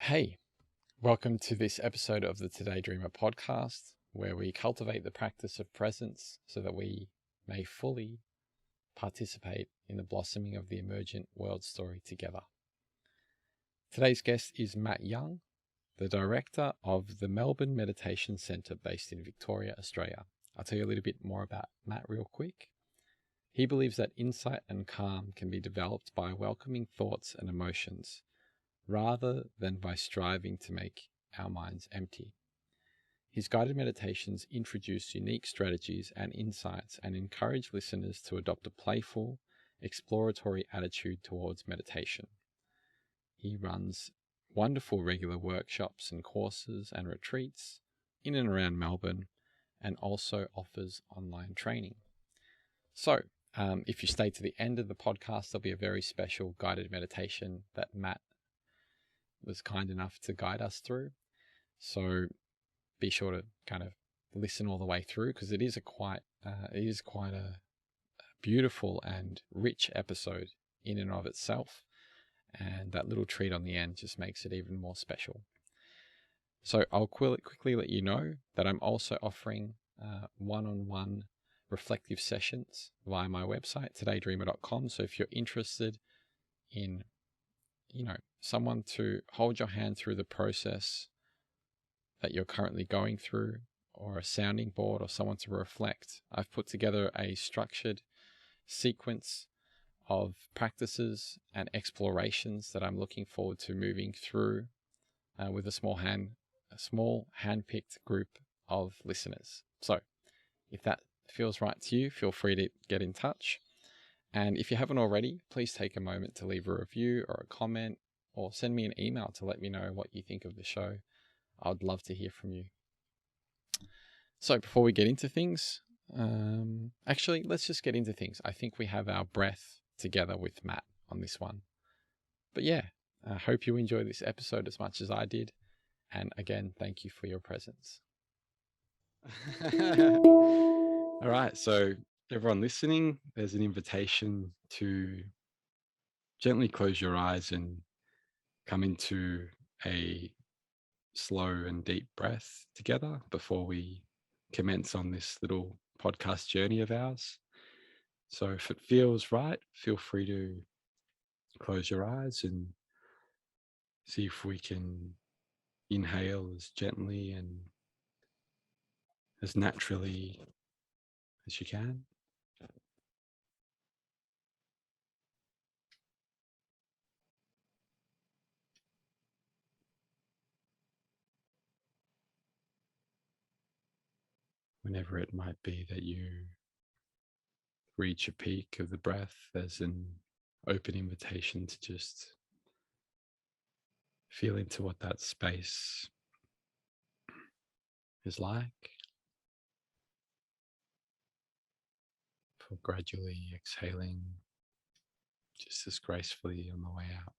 Hey, welcome to this episode of the Today Dreamer podcast, where we cultivate the practice of presence so that we may fully participate in the blossoming of the emergent world story together. Today's guest is Matt Young, the director of the Melbourne Meditation Centre based in Victoria, Australia. I'll tell you a little bit more about Matt real quick. He believes that insight and calm can be developed by welcoming thoughts and emotions, rather than by striving to make our minds empty. His guided meditations introduce unique strategies and insights and encourage listeners to adopt a playful, exploratory attitude towards meditation. He runs wonderful regular workshops and courses and retreats in and around Melbourne, and also offers online training. So, if you stay to the end of the podcast, there'll be a very special guided meditation that Matt was kind enough to guide us through. So be sure to kind of listen all the way through, because it is quite a beautiful and rich episode in and of itself. And that little treat on the end just makes it even more special. So I'll quickly let you know that I'm also offering one-on-one reflective sessions via my website, todaydreamer.com. So if you're interested in someone to hold your hand through the process that you're currently going through, or a sounding board, or someone to reflect, I've put together a structured sequence of practices and explorations that I'm looking forward to moving through with a small hand-picked group of listeners. So if that feels right to you, feel free to get in touch. And if you haven't already, please take a moment to leave a review or a comment, or send me an email to let me know what you think of the show. I'd love to hear from you. So before we get into things, actually, let's just get into things. I think we have our breath together with Matt on this one. But yeah, I hope you enjoy this episode as much as I did. And again, thank you for your presence. All right, so everyone listening, there's an invitation to gently close your eyes and come into a slow and deep breath together before we commence on this little podcast journey of ours. So if it feels right, feel free to close your eyes and see if we can inhale as gently and as naturally as you can. Whenever it might be that you reach a peak of the breath, there's an open invitation to just feel into what that space is like, for gradually exhaling just as gracefully on the way out.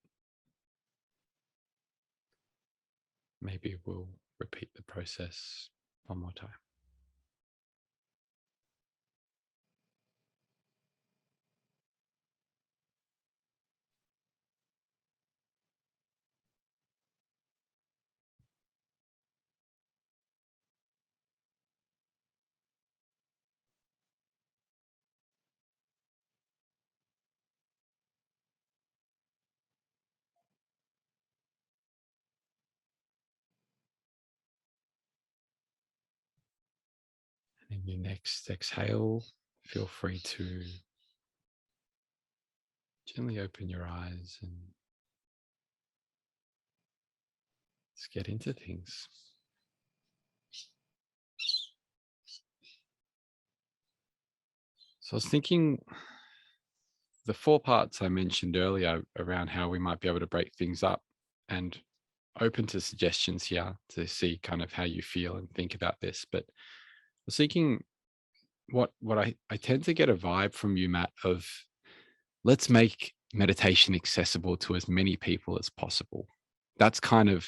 Maybe we'll repeat the process one more time. And in your next exhale, feel free to gently open your eyes and let's get into things. So I was thinking the 4 parts I mentioned earlier around how we might be able to break things up, and open to suggestions here to see kind of how you feel and think about this. But I was thinking what I tend to get a vibe from you, Matt, of let's make meditation accessible to as many people as possible. That's kind of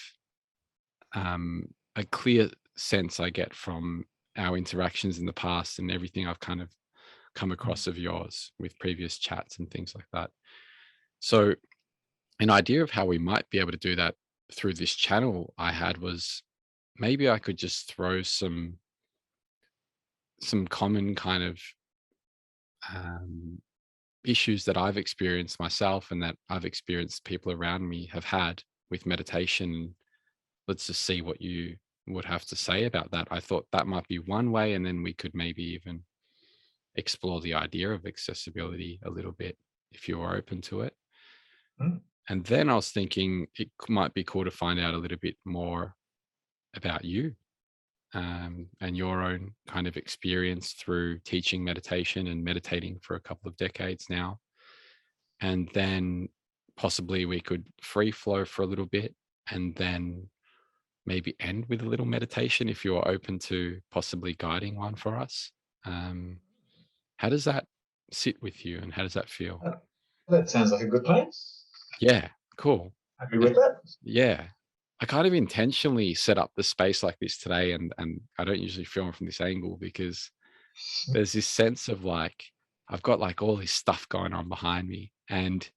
a clear sense I get from our interactions in the past and everything I've kind of come across of yours with previous chats and things like that. So an idea of how we might be able to do that through this channel I had was maybe I could just throw some common kind of um, issues that I've experienced myself and that I've experienced people around me have had with meditation. Let's just see what you would have to say about that. I thought that might be one way, and then we could maybe even explore the idea of accessibility a little bit if you are open to it. Mm. And then I was thinking it might be cool to find out a little bit more about you, and your own kind of experience through teaching meditation and meditating for a couple of decades now. And then possibly we could free flow for a little bit and then maybe end with a little meditation if you're open to possibly guiding one for us. Um, how does that sit with you and how does that feel? Uh, That sounds like a good plan. Yeah, cool. Happy Uh, with that? Yeah. I kind of intentionally set up the space like this today, and I don't usually film from this angle because there's this sense of like I've got like all this stuff going on behind me, and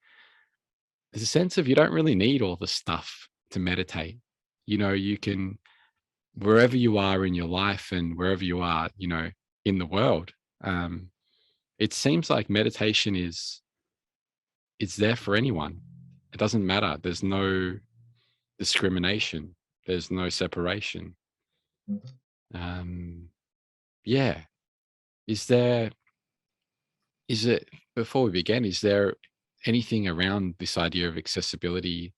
there's a sense of you don't really need all the stuff to meditate. You can, wherever you are in your life and wherever you are, in the world. Um, it seems like meditation is it's there for anyone. It doesn't matter. There's no discrimination. There's no separation. Mhm. Um, yeah. Is there is it before we begin? Is there anything around this idea of accessibility?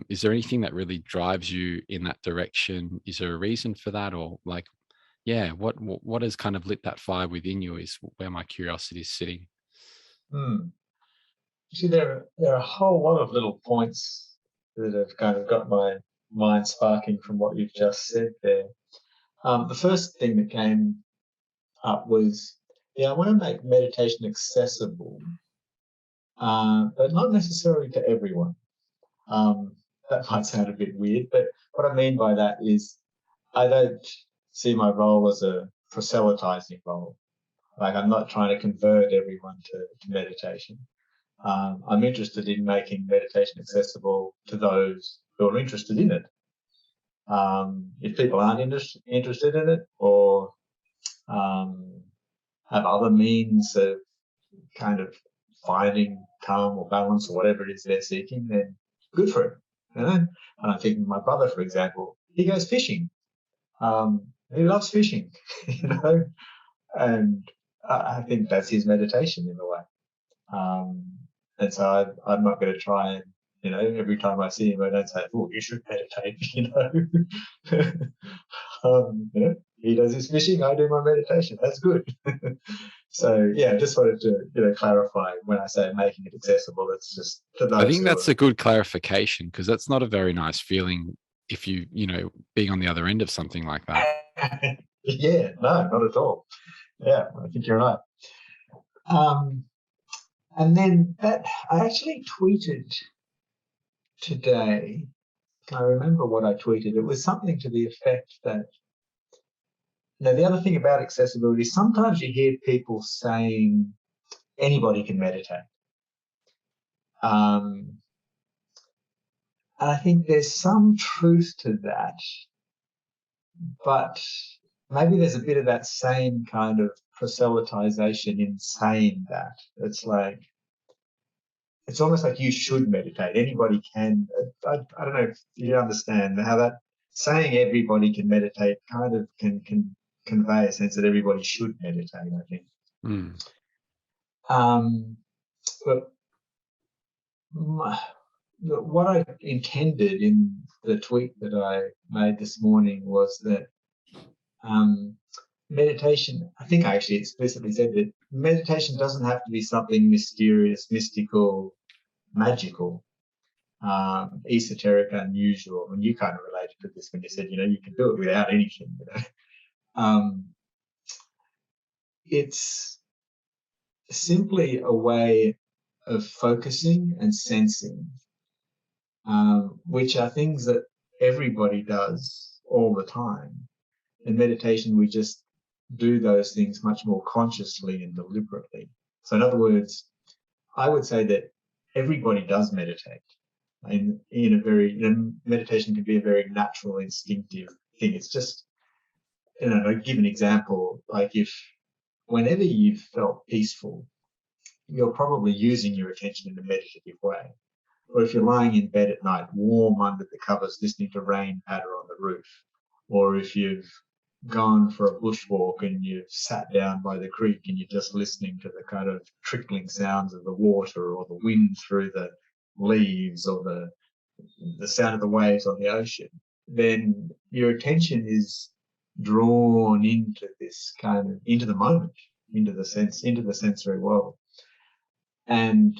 Is there anything that really drives you in that direction? Is there a reason for that, or like, yeah, what has kind of lit that fire within you is where my curiosity is sitting. Mm. See, there are a whole lot of little points that have kind of got my mind sparking from what you've just said there. The first thing that came up was, yeah, I want to make meditation accessible, but not necessarily to everyone. That might sound a bit weird, but what I mean by that is I don't see my role as a proselytizing role. Like, I'm not trying to convert everyone to meditation. I'm interested in making meditation accessible to those who are interested in it. If people aren't interested in it, or um, have other means of kind of finding calm or balance or whatever it is they're seeking, then good for it. And I think my brother, for example, he goes fishing. He loves fishing, and I think that's his meditation in a way. Um, and so I'm not going to try and, every time I see him, I don't say, "Oh, you should meditate," he does his fishing, I do my meditation. That's good. So yeah, I just wanted to, clarify when I say making it accessible, it's just to I those think who that's are. a good clarification because that's not a very nice feeling if being on the other end of something like that. Yeah, no, not at all. Yeah, I think you're right. Um, and then that I actually tweeted today. I remember what I tweeted. It was something to the effect that, the other thing about accessibility, sometimes you hear people saying anybody can meditate. Um, and I think there's some truth to that, but maybe there's a bit of that same kind of proselytization in saying that. It's like, it's almost like you should meditate. Anybody can. I don't know if you understand how that saying everybody can meditate kind of can convey a sense that everybody should meditate, I think. Mm. But what I intended in the tweet that I made this morning was that um, meditation, I think I actually explicitly said that meditation doesn't have to be something mysterious, mystical, magical, esoteric, unusual. And you kind of related to this when you said, you can do it without anything. It's simply a way of focusing and sensing, which are things that everybody does all the time. In meditation, we just do those things much more consciously and deliberately. So in other words, I would say that everybody does meditate. meditation can be a very natural, instinctive thing. It's just, I'll give an example. Like whenever you've felt peaceful, you're probably using your attention in a meditative way. Or if you're lying in bed at night, warm under the covers, listening to rain patter on the roof, or if you've gone for a bushwalk and you've sat down by the creek and you're just listening to the kind of trickling sounds of the water or the wind through the leaves or the sound of the waves on the ocean, then your attention is drawn into this kind of, into the moment, into the sensory world. And,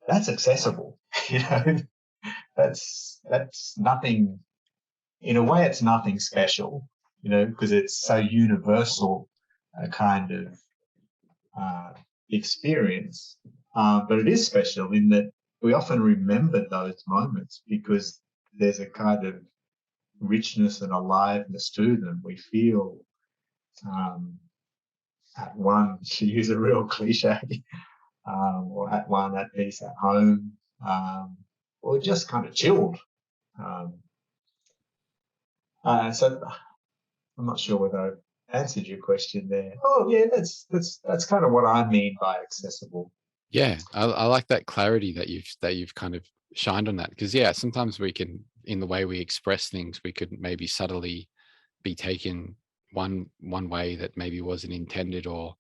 that's accessible. That's nothing, in a way, it's nothing special, because it's so universal a kind of experience. But it is special in that we often remember those moments because there's a kind of richness and aliveness to them. We feel at one, to use a real cliche, or at peace at home, or just kind of chilled. So I'm not sure whether I've answered your question there. Oh yeah, that's kind of what I mean by accessible. Yeah, I like that clarity that you've kind of shined on that, because sometimes we can, in the way we express things, we could maybe subtly be taken one way that maybe wasn't intended, or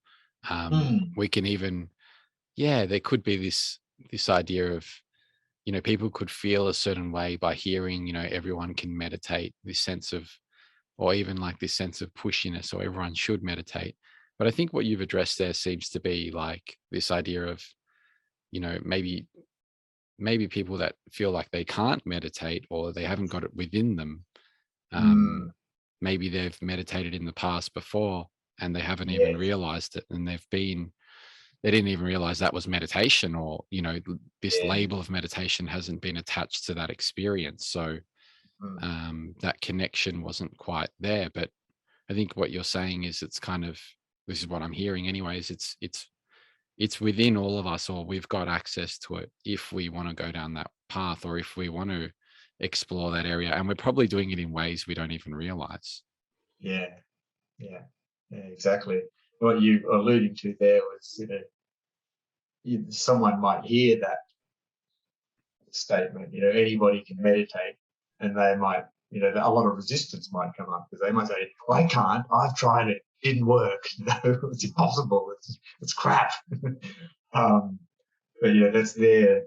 we can even, there could be this idea of, people could feel a certain way by hearing, everyone can meditate, this sense of, or even like this sense of pushiness, or everyone should meditate. But I think what you've addressed there seems to be like this idea of, maybe people that feel like they can't meditate, or they haven't got it within them. Maybe they've meditated in the past before and they haven't even realized it, and they didn't even realize that was meditation, or this label of meditation hasn't been attached to that experience, so that connection wasn't quite there. But I think what you're saying is, it's kind of, this is what I'm hearing anyways, it's within all of us, or we've got access to it if we want to go down that path, or if we want to explore that area, and we're probably doing it in ways we don't even realize. Yeah, exactly. What you were alluding to there was, someone might hear that statement, anybody can meditate, and they might, a lot of resistance might come up, because they might say, I can't, I've tried it, didn't work, it's impossible, it's crap. But that's their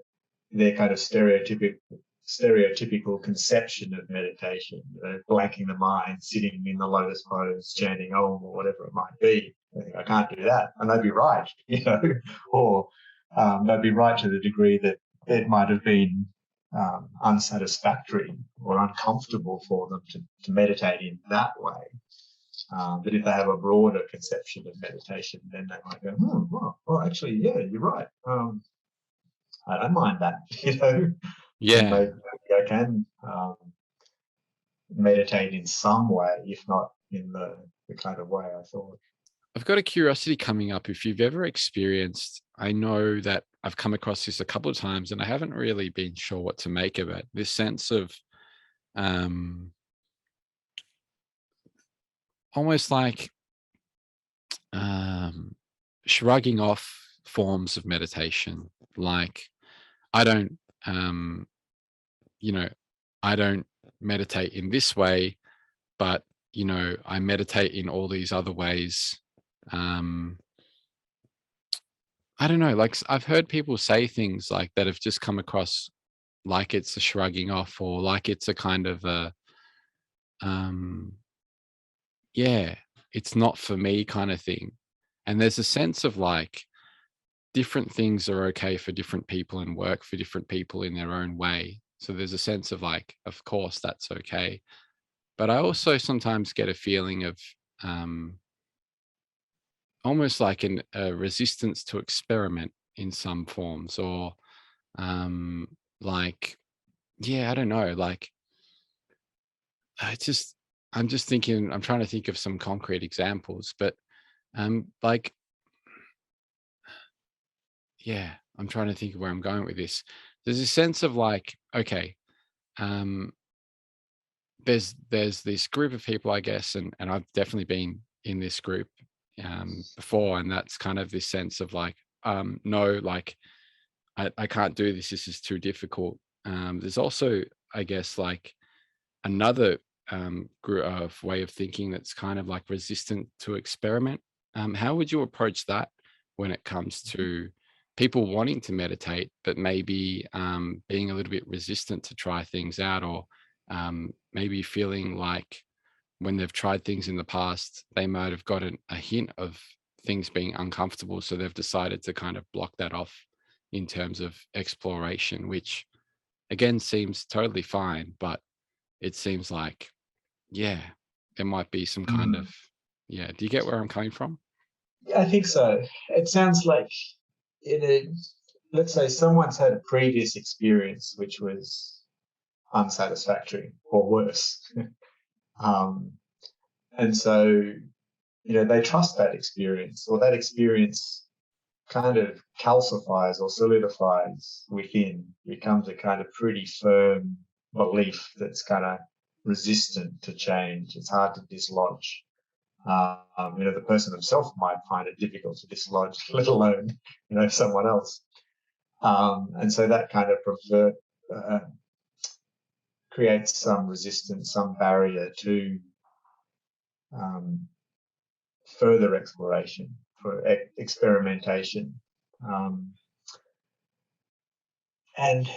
kind of stereotypical conception of meditation, blanking the mind, sitting in the lotus pose, chanting Om, or whatever it might be. I think I can't do that, and they'd be right, or they'd be right to the degree that it might have been unsatisfactory or uncomfortable for them to meditate in that way. But if they have a broader conception of meditation, then they might go, well, actually, yeah, you're right. I don't mind that, Yeah. And maybe I can meditate in some way, if not in the kind of way I thought. I've got a curiosity coming up. If you've ever experienced, I know that I've come across this a couple of times and I haven't really been sure what to make of it. This sense of almost like shrugging off forms of meditation. Like, I don't, I don't meditate in this way, but, I meditate in all these other ways. I don't know, like, I've heard people say things like that have just come across like it's a shrugging off, or like it's a kind of a, it's not for me kind of thing. And there's a sense of like, different things are okay for different people and work for different people in their own way. So there's a sense of like, of course, that's okay. But I also sometimes get a feeling of almost like a resistance to experiment in some forms, or like, I don't know, like, I'm just thinking, I'm trying to think of some concrete examples, but like, I'm trying to think of where I'm going with this. there's a sense of like, okay, um, there's this group of people, I guess, and I've definitely been in this group before, and that's kind of this sense of like, no, like I can't do this. This is too difficult. There's also, I guess, like another of way of thinking that's kind of like resistant to experiment. How would you approach that when it comes to people wanting to meditate, but maybe being a little bit resistant to try things out, or maybe feeling like when they've tried things in the past, they might have gotten a hint of things being uncomfortable. So they've decided to kind of block that off in terms of exploration, which again seems totally fine, but it seems like, yeah, there might be some kind of, Mm. yeah. Do you get where I'm coming from? Yeah, I think so. It sounds like in a, let's say someone's had a previous experience which was unsatisfactory or worse. um, and so, they trust that experience, or that experience kind of calcifies or solidifies within, becomes a kind of pretty firm belief that's kind of resistant to change. It's hard to dislodge. The person themselves might find it difficult to dislodge, let alone, someone else. And so that kind of uh, creates some resistance, some barrier to um, further exploration, for experimentation. Um, and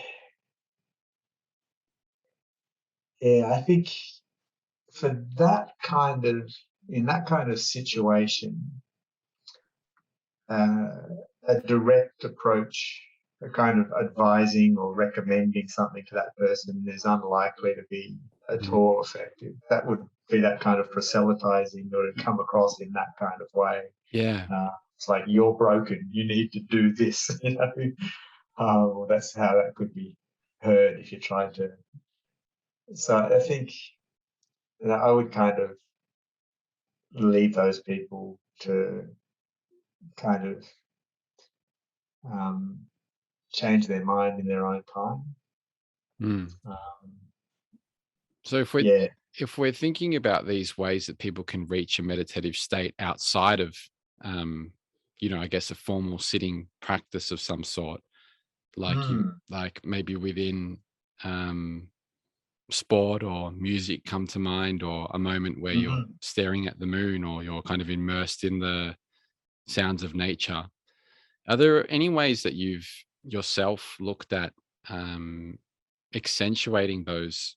yeah, I think for in that kind of situation, uh, a direct approach, a kind of advising or recommending something to that person is unlikely to be at Mm. all effective. That would be that kind of proselytizing, or to come across in that kind of way. Yeah. It's like, you're broken, you need to do this. Well, that's how that could be heard if you tried to. So I think that I would kind of leave those people to kind of um, change their mind in their own time. Mm. Um, So yeah. if we're thinking about these ways that people can reach a meditative state outside of, um, I guess a formal sitting practice of some sort, like Mm, like maybe within um, sport or music come to mind, or a moment where you're mhm. staring at the moon, or you're kind of immersed in the sounds of nature. Are there any ways that you've yourself looked at um, accentuating those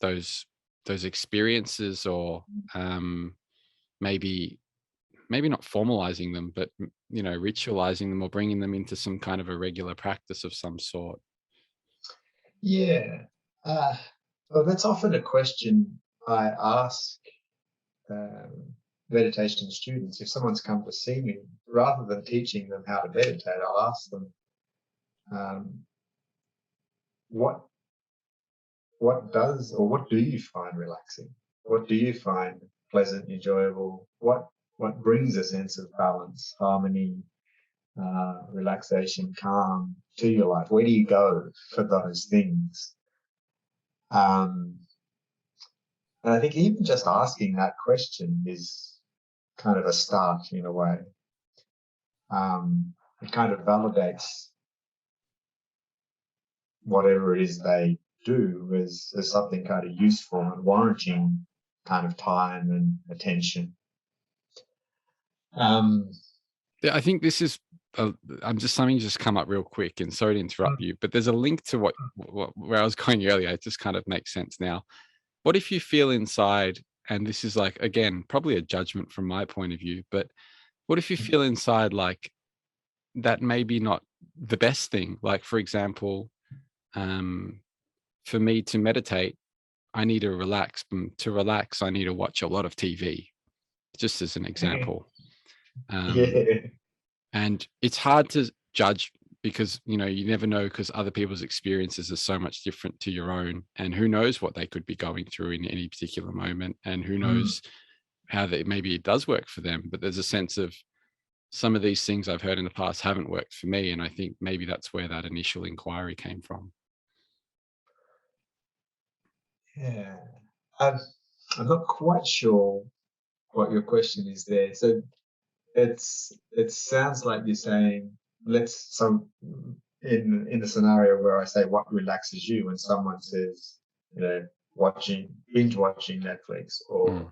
those experiences, or um, maybe maybe not formalizing them, but ritualizing them, or bringing them into some kind of a regular practice of some sort? Yeah. Uh, well, that's often a question I ask um, meditation students. If someone's come to see me, rather than teaching them how to meditate, I'll ask them, um, what what do you find relaxing? What do you find pleasant, enjoyable? What brings a sense of balance, harmony, relaxation, calm to your life? Where do you go for those things? Um, and I think even just asking that question is kind of a start in a way. It kind of validates whatever it is they do as something kind of useful and warranting kind of time and attention. Um, Yeah, I think this is. I'm just something just come up real quick, and sorry to interrupt you, but there's a link to where I was going earlier. It just kind of makes sense now. What if you feel inside, and this is like, again, probably a judgment from my point of view, but what if you feel inside like that maybe not the best thing? Like, for example, um, for me to meditate, I need to relax. To relax, I need to watch a lot of TV, just as an example. Um, yeah. and it's hard to judge because you never know, because other people's experiences are so much different to your own, and who knows what they could be going through in any particular moment, and who Mm, knows how that maybe it does work for them. But there's a sense of some of these things I've heard in the past haven't worked for me. And I think maybe that's where that initial inquiry came from. Yeah. I'm, I'm not quite sure what your question is there. So it sounds like you're saying, so in the scenario where I say what relaxes you, and someone says, binge watching Netflix, or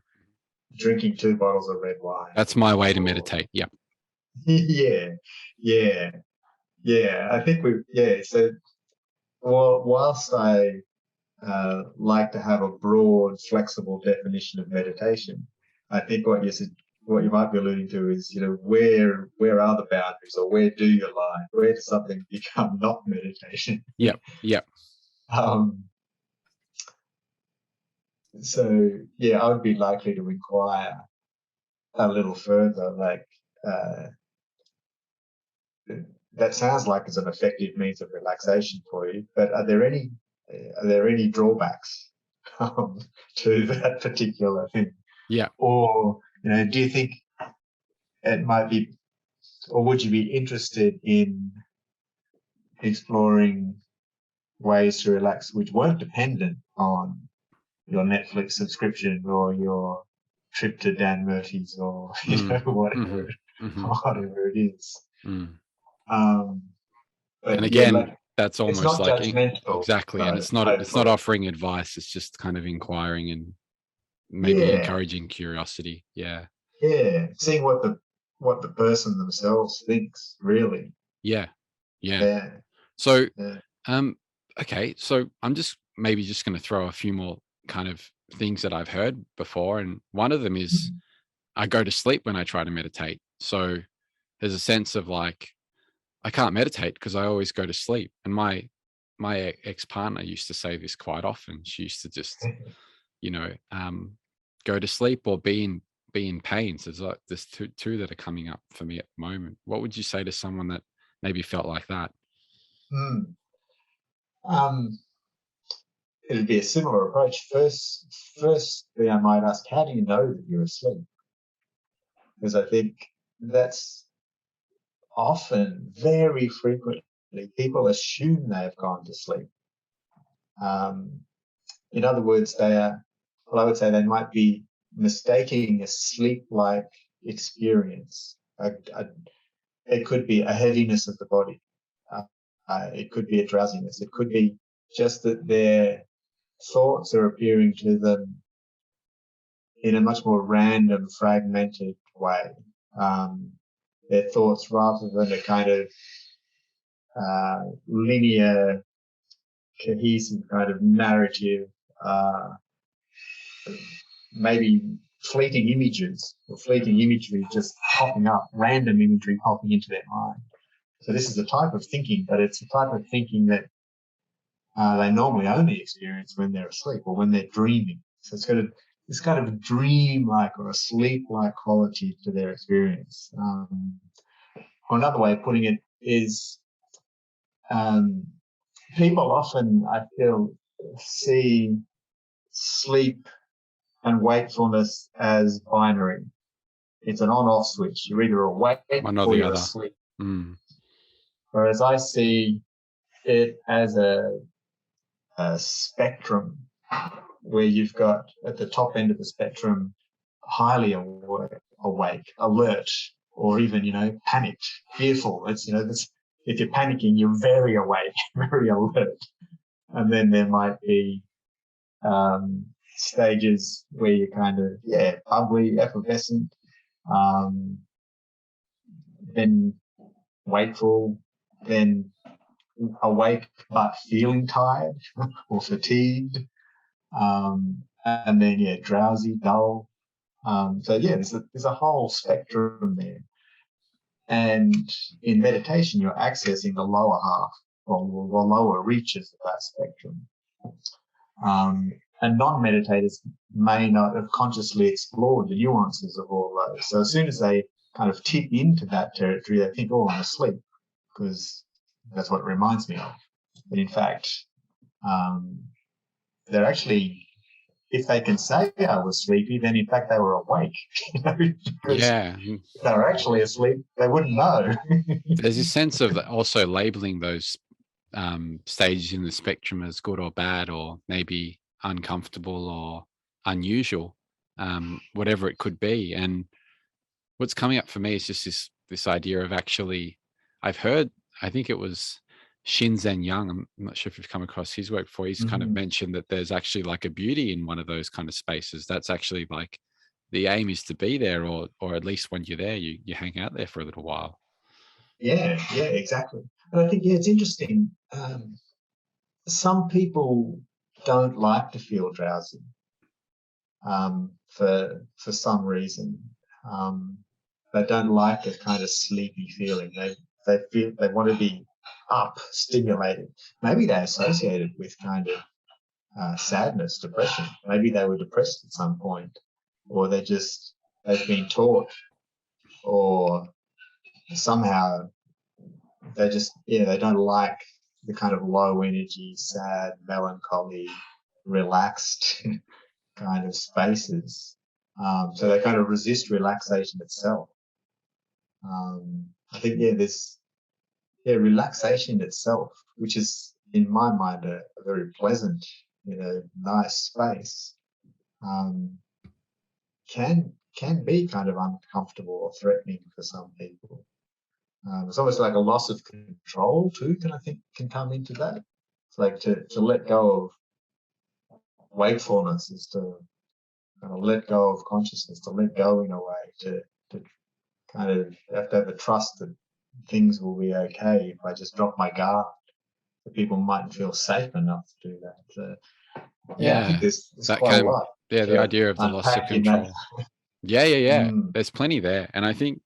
drinking 2 bottles of red wine. That's my way to meditate. Yeah. Yeah. I think so whilst I like to have a broad, flexible definition of meditation, I think what you might be alluding to is, where are the boundaries, or where do you lie? Where does something become not meditation? Yep. So yeah, I would be likely to inquire a little further, like that sounds like it's an effective means of relaxation for you, but are there any drawbacks to that particular thing? Yeah. Or do you think it might be, or would you be interested in exploring ways to relax which weren't dependent on your Netflix subscription or your trip to Dan Murphy's, or whatever it is? But and again, like, that's almost it's not like judgmental. exactly, and it's not offering advice. It's just kind of inquiring and maybe encouraging curiosity. Yeah, seeing what the person themselves thinks, really. Yeah. So, okay. So I'm just going to throw a few more kind of things that I've heard before, and one of them is I go to sleep when I try to meditate. So there's a sense of like I can't meditate because I always go to sleep. And my ex-partner used to say this quite often. She used to just, go to sleep or be in pain. So there's like there's two that are coming up for me at the moment. What would you say to someone that maybe felt like that? It'd be a similar approach. Firstly, I might ask, how do you know that you're asleep? Because I think that's often, very frequently, people assume they have gone to sleep. In other words, I would say they might be mistaking a sleep-like experience. It could be a heaviness of the body. It could be a drowsiness. It could be just that their thoughts are appearing to them in a much more random, fragmented way. Their thoughts, rather than a kind of linear, cohesive kind of narrative, maybe fleeting images or fleeting imagery just popping up, random imagery popping into their mind. So this is a type of thinking, but it's a type of thinking that they normally only experience when they're asleep or when they're dreaming. So it's got this kind of a dream-like or a sleep-like quality to their experience. Or another way of putting it is, people often, I feel, see sleep and wakefulness as binary. It's an on-off switch. You're either awake or you're asleep. Whereas I see it as a spectrum, where you've got at the top end of the spectrum highly awake, alert, or even panicked, fearful. It's if you're panicking, you're very awake, very alert. And then there might be stages where you're kind of bubbly, effervescent, then wakeful, then awake but feeling tired or fatigued, and then drowsy, dull. So there's a whole spectrum there. And in meditation, you're accessing the lower half or the lower reaches of that spectrum. And non-meditators may not have consciously explored the nuances of all those. So as soon as they kind of tip into that territory, they think, oh, I'm asleep, because that's what it reminds me of. But in fact, they're actually if they can say I was sleepy, then in fact they were awake. Because Yeah. if they were actually asleep, they wouldn't know. There's a sense of also labeling those stages in the spectrum as good or bad, or maybe uncomfortable or unusual, whatever it could be. And what's coming up for me is just this idea of actually, I've heard, I think it was Shinzen Young. I'm not sure if you've come across his work before. He's kind of mentioned that there's actually like a beauty in one of those kind of spaces. That's actually like the aim is to be there, or at least when you're there, you hang out there for a little while. Yeah, exactly. And I think, it's interesting. Some people don't like to feel drowsy, for some reason. They don't like a kind of sleepy feeling. They feel they want to be up, stimulated. Maybe they associate it with kind of sadness, depression. Maybe they were depressed at some point, or they've been taught, or somehow they don't like the kind of low energy, sad, melancholy, relaxed kind of spaces. So they kind of resist relaxation itself. I think, there's relaxation itself, which is in my mind a very pleasant, nice space, um, can be kind of uncomfortable or threatening for some people. It's almost like a loss of control too. I think can come into that. It's like to let go of wakefulness is to kind of let go of consciousness, to let go in a way, to kind of have to have a trust that things will be okay if I just drop my guard. That people mightn't feel safe enough to do that. So, I think Yeah, there's that quite a can, lot yeah, the to idea of the loss of unpack in that. control. Yeah. Mm. There's plenty there. And I think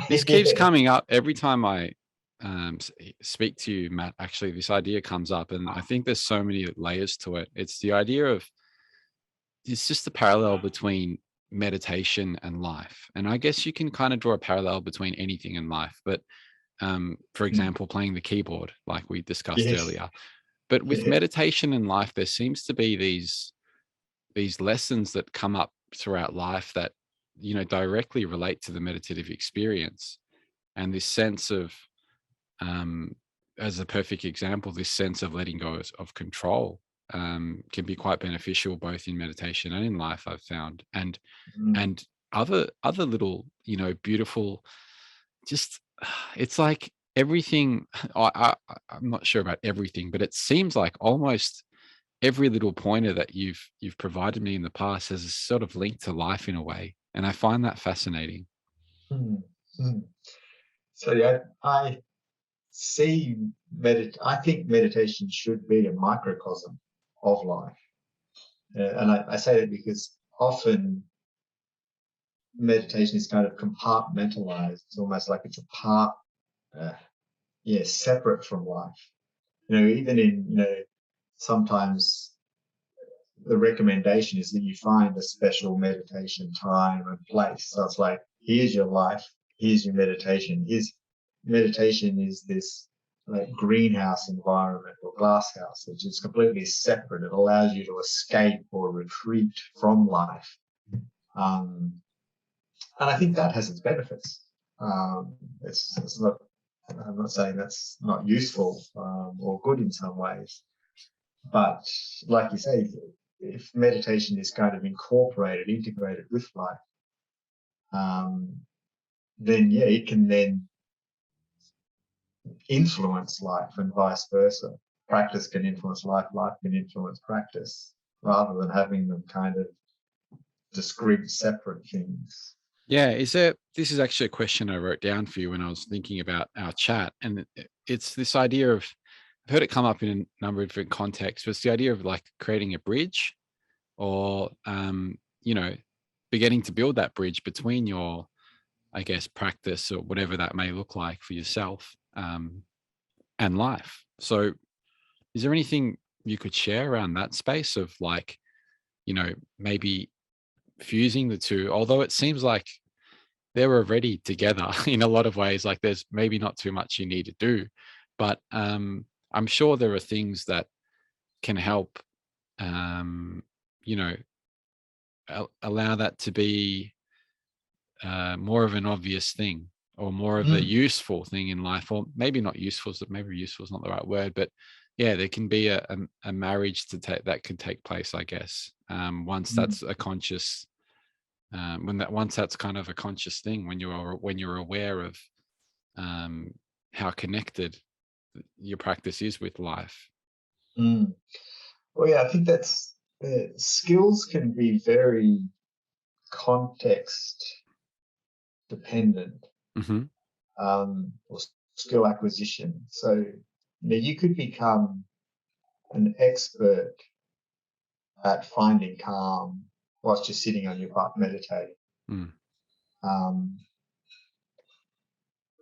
this keeps coming up every time I speak to you, Matt. Actually, this idea comes up, and I think there's so many layers to it. It's the idea of, it's just the parallel between meditation and life. And I guess you can kind of draw a parallel between anything in life. But for example, playing the keyboard, like we discussed Yes. earlier. But with meditation and life, there seems to be these lessons that come up throughout life that, directly relate to the meditative experience. And this sense of, um, as a perfect example, this sense of letting go of control, can be quite beneficial both in meditation and in life, I've found. Mm. And other little, beautiful, just it's like everything. I'm not sure about everything, but it seems like almost every little pointer that you've provided me in the past has a sort of link to life in a way, and I find that fascinating. Mm. Mm. So I see I think meditation should be a microcosm of life. And I say that because often meditation is kind of compartmentalized. It's almost like it's a part, uh, separate from life. Even in, sometimes the recommendation is that you find a special meditation time and place. So it's like, here's your life, here's your meditation. Meditation is this like greenhouse environment or glass house, which is completely separate. It allows you to escape or retreat from life. Um, and I think that has its benefits. It's not. I'm not saying that's not useful, or good in some ways, but like you say, if meditation is kind of integrated with life, um, then it can then influence life and vice versa. Practice can influence life, life can influence practice, rather than having them kind of discrete, separate things. Yeah, this is actually a question I wrote down for you when I was thinking about our chat, and it's this idea of, I've heard it come up in a number of different contexts, but it's the idea of like creating a bridge, or beginning to build that bridge between your, I guess, practice or whatever that may look like for yourself, and life. So is there anything you could share around that space of like, maybe fusing the two, although it seems like they're already together in a lot of ways, like there's maybe not too much you need to do, but I'm sure there are things that can help, um, you know, allow that to be more of an obvious thing, or more of a Mm, useful thing in life, or maybe not useful, so maybe useful is not the right word, but yeah, there can be a marriage that could take place, I guess, once mm, that's a conscious, once that's kind of a conscious thing, when you're aware of how connected your practice is with life. mm. Well, yeah, I think that's skills can be very context dependent, Hmm. or skill acquisition. So, you could become an expert at finding calm whilst you're sitting on your butt meditating. Mm. Um,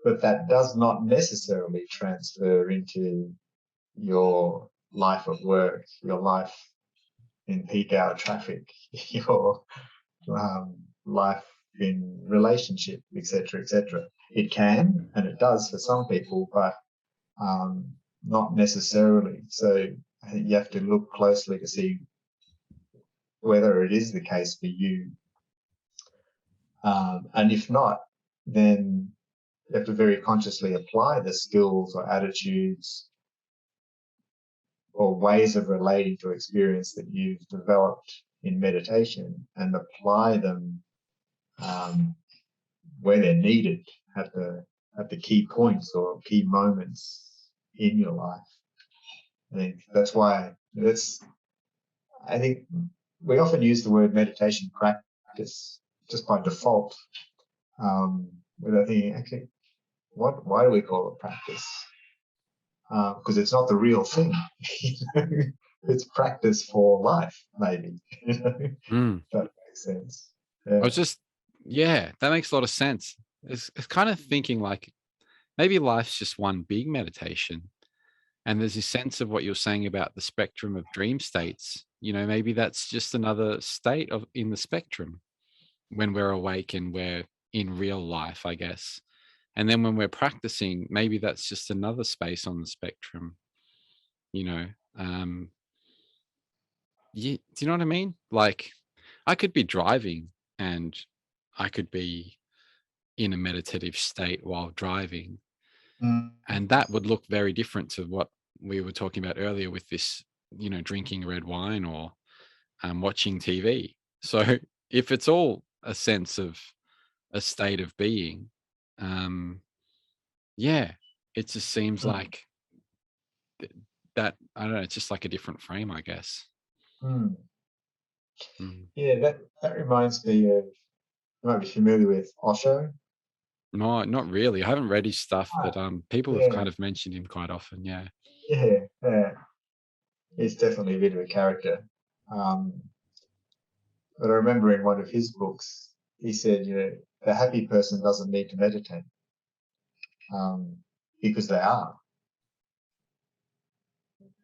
but that does not necessarily transfer into your life at work, your life in peak hour traffic, your life in relationship, etc., etc. It can, and it does for some people, but not necessarily. So I think you have to look closely to see whether it is the case for you. And if not, then you have to very consciously apply the skills or attitudes or ways of relating to experience that you've developed in meditation, and apply them where they're needed at the key points or key moments in your life. I think that's why I think we often use the word meditation practice just by default, without thinking, actually, why do we call it practice? Because it's not the real thing. It's practice for life, maybe. Mm. If that makes sense. I Yeah. was just, yeah, that makes a lot of sense. It's kind of thinking like maybe life's just one big meditation. And there's this sense of what you're saying about the spectrum of dream states. Maybe that's just another state of in the spectrum when we're awake and we're in real life, I guess. And then when we're practicing, maybe that's just another space on the spectrum, you know. Um, yeah, do you know what I mean? Like, I could be driving and I could be in a meditative state while driving, Mm. and that would look very different to what we were talking about earlier with this, drinking red wine or watching TV. So if it's all a sense of a state of being, um, yeah, it just seems Mm. like th- that. I don't know. It's just like a different frame, I guess. Mm. Mm. Yeah, that reminds me of, you might be familiar with Osho. No, not really. I haven't read his stuff, Ah, but people have yeah, kind of mentioned him quite often. Yeah. yeah, yeah. He's definitely a bit of a character. Um, but I remember in one of his books, he said, the happy person doesn't need to meditate, um, because they are.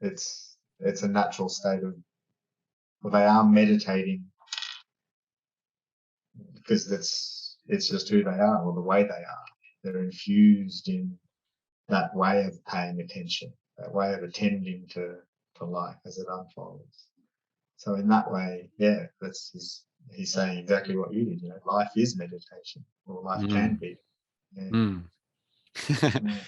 It's a natural state of, well, they are meditating because it's just who they are or the way they are. They're infused in that way of paying attention, that way of attending to life as it unfolds. So in that way, yeah, he's saying exactly what you did. Life is meditation, or life can Mm. be. Yeah. Mm. Yeah.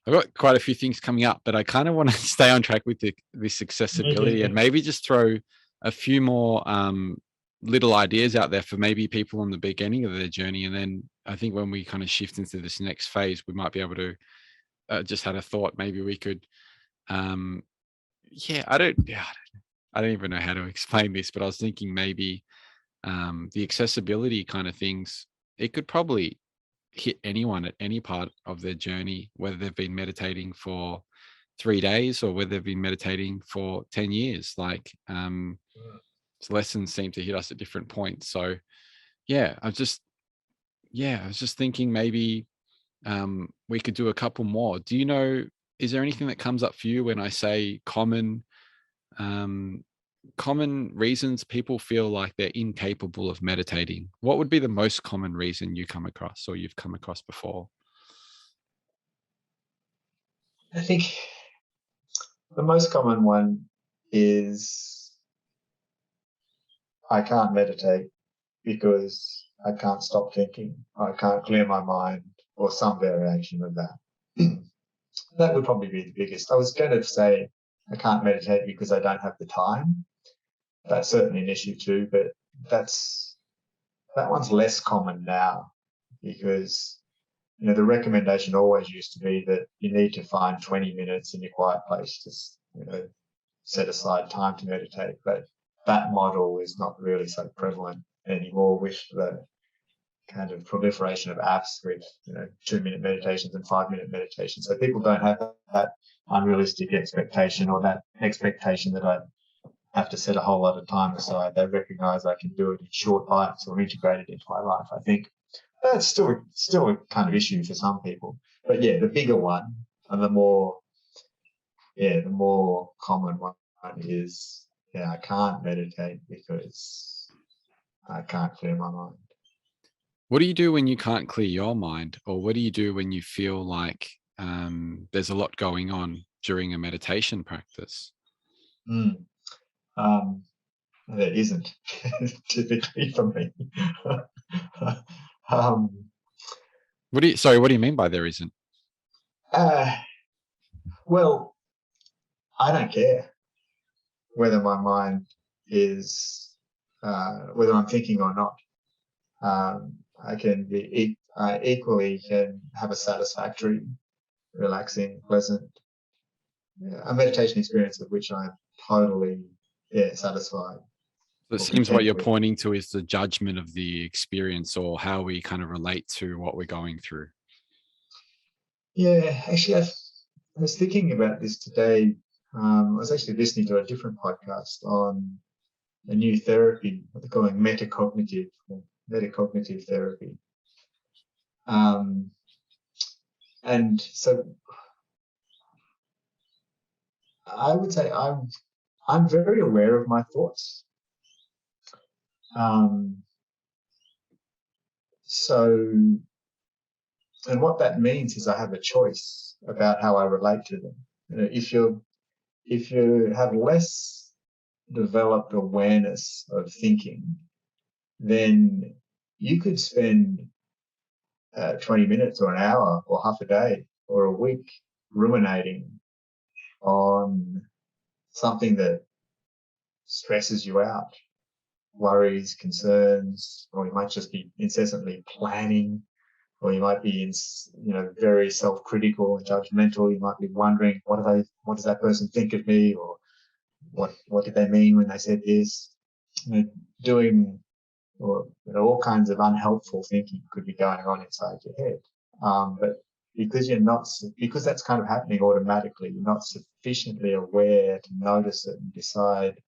I've got quite a few things coming up, but I kind of want to stay on track with this accessibility, and maybe just throw a few more little ideas out there for maybe people on the beginning of their journey. And then I think when we kind of shift into this next phase, we might be able to, just had a thought, maybe we could, um, yeah, I don't even know how to explain this, but I was thinking maybe the accessibility kind of things, it could probably hit anyone at any part of their journey, whether they've been meditating for 3 days or whether they've been meditating for 10 years. Like, lessons seem to hit us at different points. So yeah, I was just thinking maybe we could do a couple more. Is there anything that comes up for you when I say um, common reasons people feel like they're incapable of meditating? What would be the most common reason you come across or you've come across before? I think the most common one is, I can't meditate because I can't stop thinking, I can't clear my mind, or some variation of that. That would probably be the biggest. I was going to say I can't meditate because I don't have the time. That's certainly an issue too, but that one's less common now, because the recommendation always used to be that you need to find 20 minutes in your quiet place to set aside time to meditate. But that model is not really so prevalent anymore with the kind of proliferation of apps with 2-minute meditations and 5-minute meditations. So people don't have that unrealistic expectation, or that expectation that I have to set a whole lot of time aside. They recognize I can do it in short bites or integrate it into my life. I think that's still a kind of issue for some people. But yeah, the bigger one and the more common one is, I can't meditate because I can't clear my mind. What do you do when you can't clear your mind? Or what do you do when you feel like there's a lot going on during a meditation practice? There isn't, typically for me. What do you mean by there isn't? Well, I don't care whether my mind is, whether I'm thinking or not. I can be equally can have a satisfactory, relaxing, pleasant, a meditation experience of which I'm totally satisfied. So it seems what you're pointing to is the judgment of the experience, or how we kind of relate to what we're going through. Yeah, actually, I was thinking about this today. I was actually listening to a different podcast on a new therapy, what they're calling metacognitive therapy. And so I would say I'm very aware of my thoughts. And what that means is I have a choice about how I relate to them. If you have less developed awareness of thinking, then you could spend 20 minutes or an hour or half a day or a week ruminating on something that stresses you out, worries, concerns, or you might just be incessantly planning, or you might be very self-critical and judgmental. You might be wondering, what does that person think of me, or what did they mean when they said this? Doing all kinds of unhelpful thinking could be going on inside your head. But because that's kind of happening automatically, you're not sufficiently aware to notice it and decide,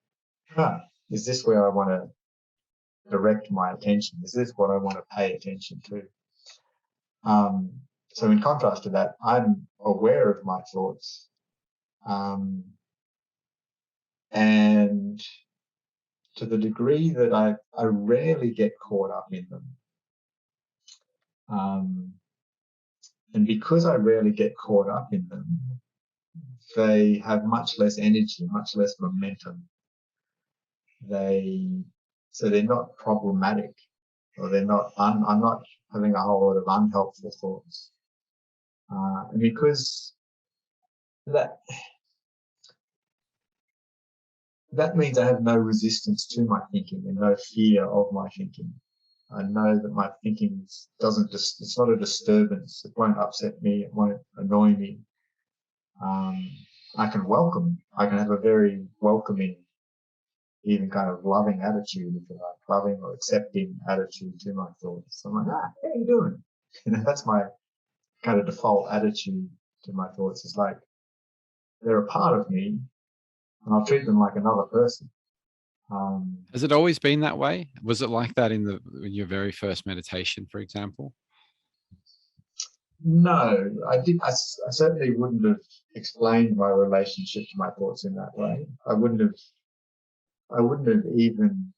is this where I want to direct my attention? Is this what I want to pay attention to? So in contrast to that, I'm aware of my thoughts, and to the degree that I rarely get caught up in them. And because I rarely get caught up in them, they have much less energy, much less momentum. So they're not problematic, or I'm not having a whole lot of unhelpful thoughts. And because that means I have no resistance to my thinking and no fear of my thinking. I know that my thinking it's not a disturbance. It won't upset me. It won't annoy me. I can have a very welcoming, even kind of loving attitude, if you like, loving or accepting attitude to my thoughts. So I'm like, how are you doing? That's my kind of default attitude to my thoughts. It's like, they're a part of me, and I'll treat them like another person. Has it always been that way? Was it like that in your very first meditation, for example? No, I certainly wouldn't have explained my relationship to my thoughts in that way. I wouldn't have even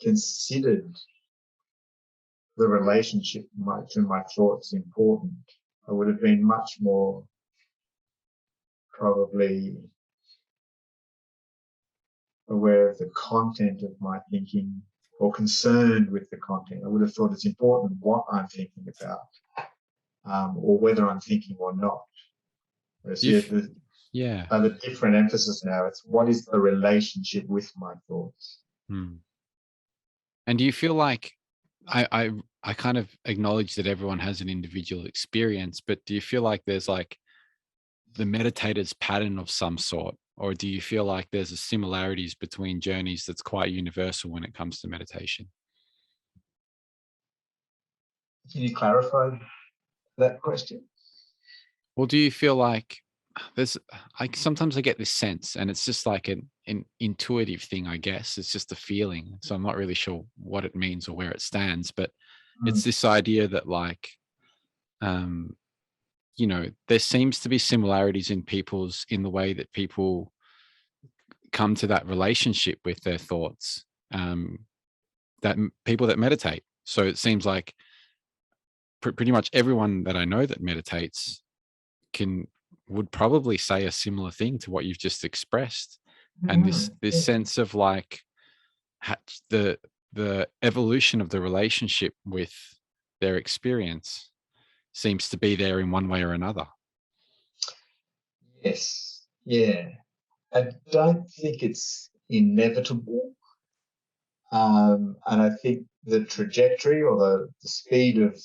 considered the relationship to my thoughts important. I would have been much more probably aware of the content of my thinking, or concerned with the content. I would have thought it's important what I'm thinking about, or whether I'm thinking or not. Whereas Do you here, yeah. the different emphasis now, it's what is the relationship with my thoughts. Hmm. And do you feel like I kind of acknowledge that everyone has an individual experience, but do you feel like there's like the meditator's pattern of some sort, or do you feel like there's a similarities between journeys that's quite universal when it comes to meditation? Can you clarify that question? Or do you feel like there's sometimes I get this sense, and it's just like an intuitive thing, I guess. It's just a feeling. So I'm not really sure what it means or where it stands, but Mm. it's this idea that like um there seems to be similarities in the way that people come to that relationship with their thoughts, that people that meditate. So it seems like pretty much everyone that I know that meditates can would probably say a similar thing to what you've just expressed, and this Yeah. sense of like ha- the the evolution of the relationship with their experience seems to be there in one way or another. Yes. Yeah. I don't think it's inevitable. And I think the trajectory or the speed of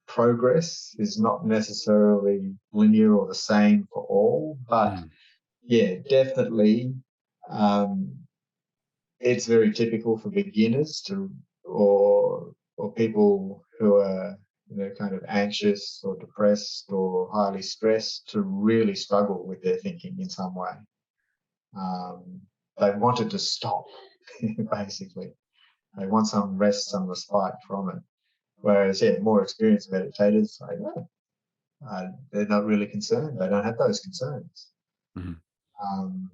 progress is not necessarily linear or the same for all. But Mm, yeah, definitely, um, it's very typical for beginners to, or people who are, kind of anxious or depressed or highly stressed, to really struggle with their thinking in some way. Um, they want it to stop, basically. They want some rest, some respite from it. Whereas, yeah, more experienced meditators, they're not really concerned. They don't have those concerns. mhm. Um,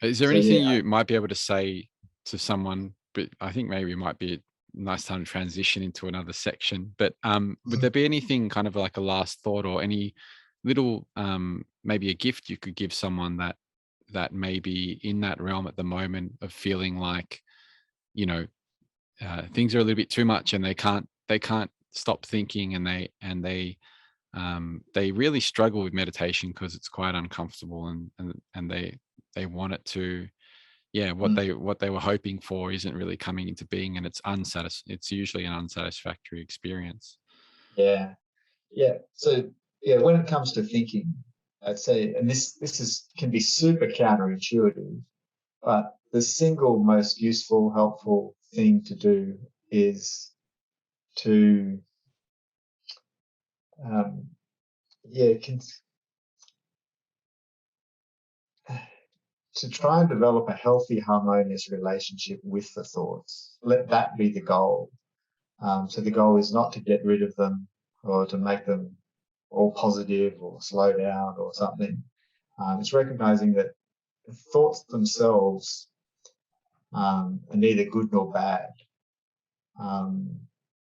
Is there so anything yeah. you might be able to say to someone? But I think maybe it might be a nice time to transition into another section. But would there be anything kind of like a last thought, or any little maybe a gift you could give someone that may be in that realm at the moment of feeling like you know things are a little bit too much, and they can't stop thinking, and they really struggle with meditation because it's quite uncomfortable, and they want it to, yeah, what Mm, they were hoping for isn't really coming into being, and it's usually an unsatisfactory experience. yeah. Yeah. So yeah, when it comes to thinking, I'd say, and this is can be super counterintuitive, but the single most useful, helpful thing to do is to um, yeah, to try and develop a healthy, harmonious relationship with the thoughts. Let that be the goal. So the goal is not to get rid of them or to make them all positive or slow down or something. It's recognizing that thoughts themselves are neither good nor bad. Um,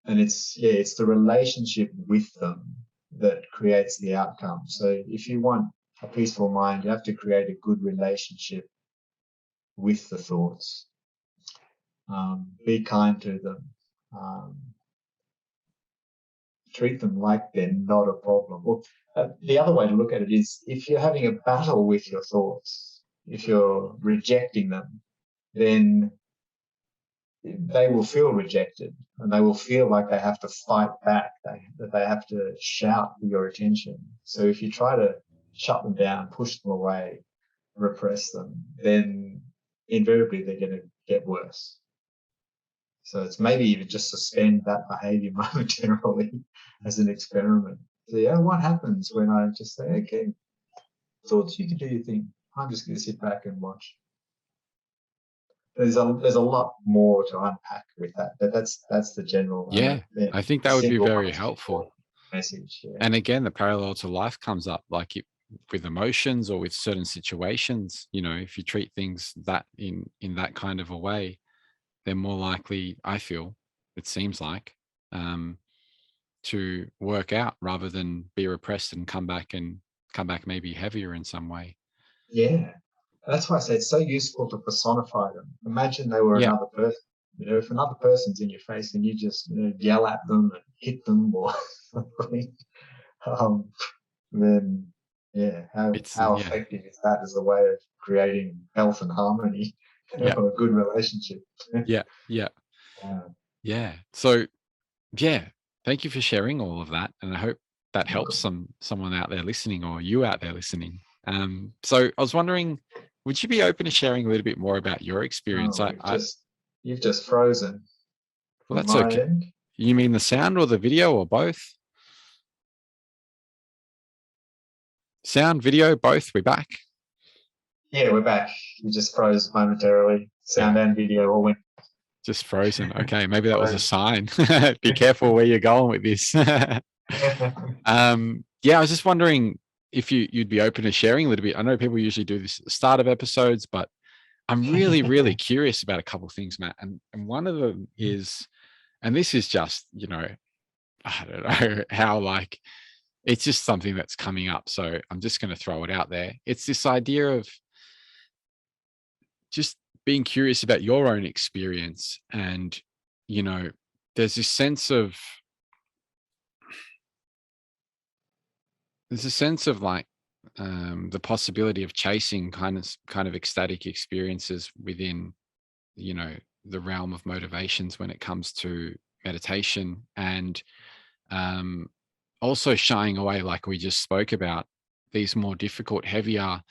and it's the relationship with them that creates the outcome. So if you want a peaceful mind, you have to create a good relationship with the thoughts. Be kind to them. Um, Treat them like they're not a problem. Or the other way to look at it is, if you're having a battle with your thoughts, if you're rejecting them, then they will feel rejected, and they will feel like they have to fight back, that they have to shout for your attention. So if you try to shut them down, push them away, repress them, then invariably they're going to get worse. So it's maybe even just suspend that behavior momentarily as an experiment. So yeah, what happens when I just say, okay, thoughts, you can do your thing. I'm just going to sit back and watch. There's a lot more to unpack with that, but that's the general, Yeah, I think the that would be single very most helpful. important message. Yeah. And again, the parallel to life comes up, like with emotions or with certain situations. If you treat things that in that kind of a way, they're more likely, I feel, it seems like, um, to work out rather than be repressed and come back maybe heavier in some way. Yeah. That's why I say it's so useful to personify them. Imagine they were Yeah. another person. if another person's in your face and you just yell at them and hit them or something, then how effective is that as a way of creating health and harmony or a good relationship? So thank you for sharing all of that, and I hope that helps someone out there listening, or you out there listening. So I was wondering, would you be open to sharing a little bit more about your experience? You've just frozen. Well, that's okay. End. You mean the sound or the video or both? Sound, video, both. We're back. Yeah, we're back. You just froze momentarily. Sound and video all went. Just frozen. Okay, maybe that was a sign. Be careful where you're going with this. I was just wondering if you'd be open to sharing a little bit. I know people usually do this at the start of episodes, but I'm really, really curious about a couple of things, Matt. And one of them is, and this is just, I don't know how, it's just something that's coming up. So I'm just going to throw it out there. It's this idea of just being curious about your own experience. And, there's a sense of the possibility of chasing kind of ecstatic experiences within, the realm of motivations when it comes to meditation, and also shying away, like we just spoke about, these more difficult, heavier,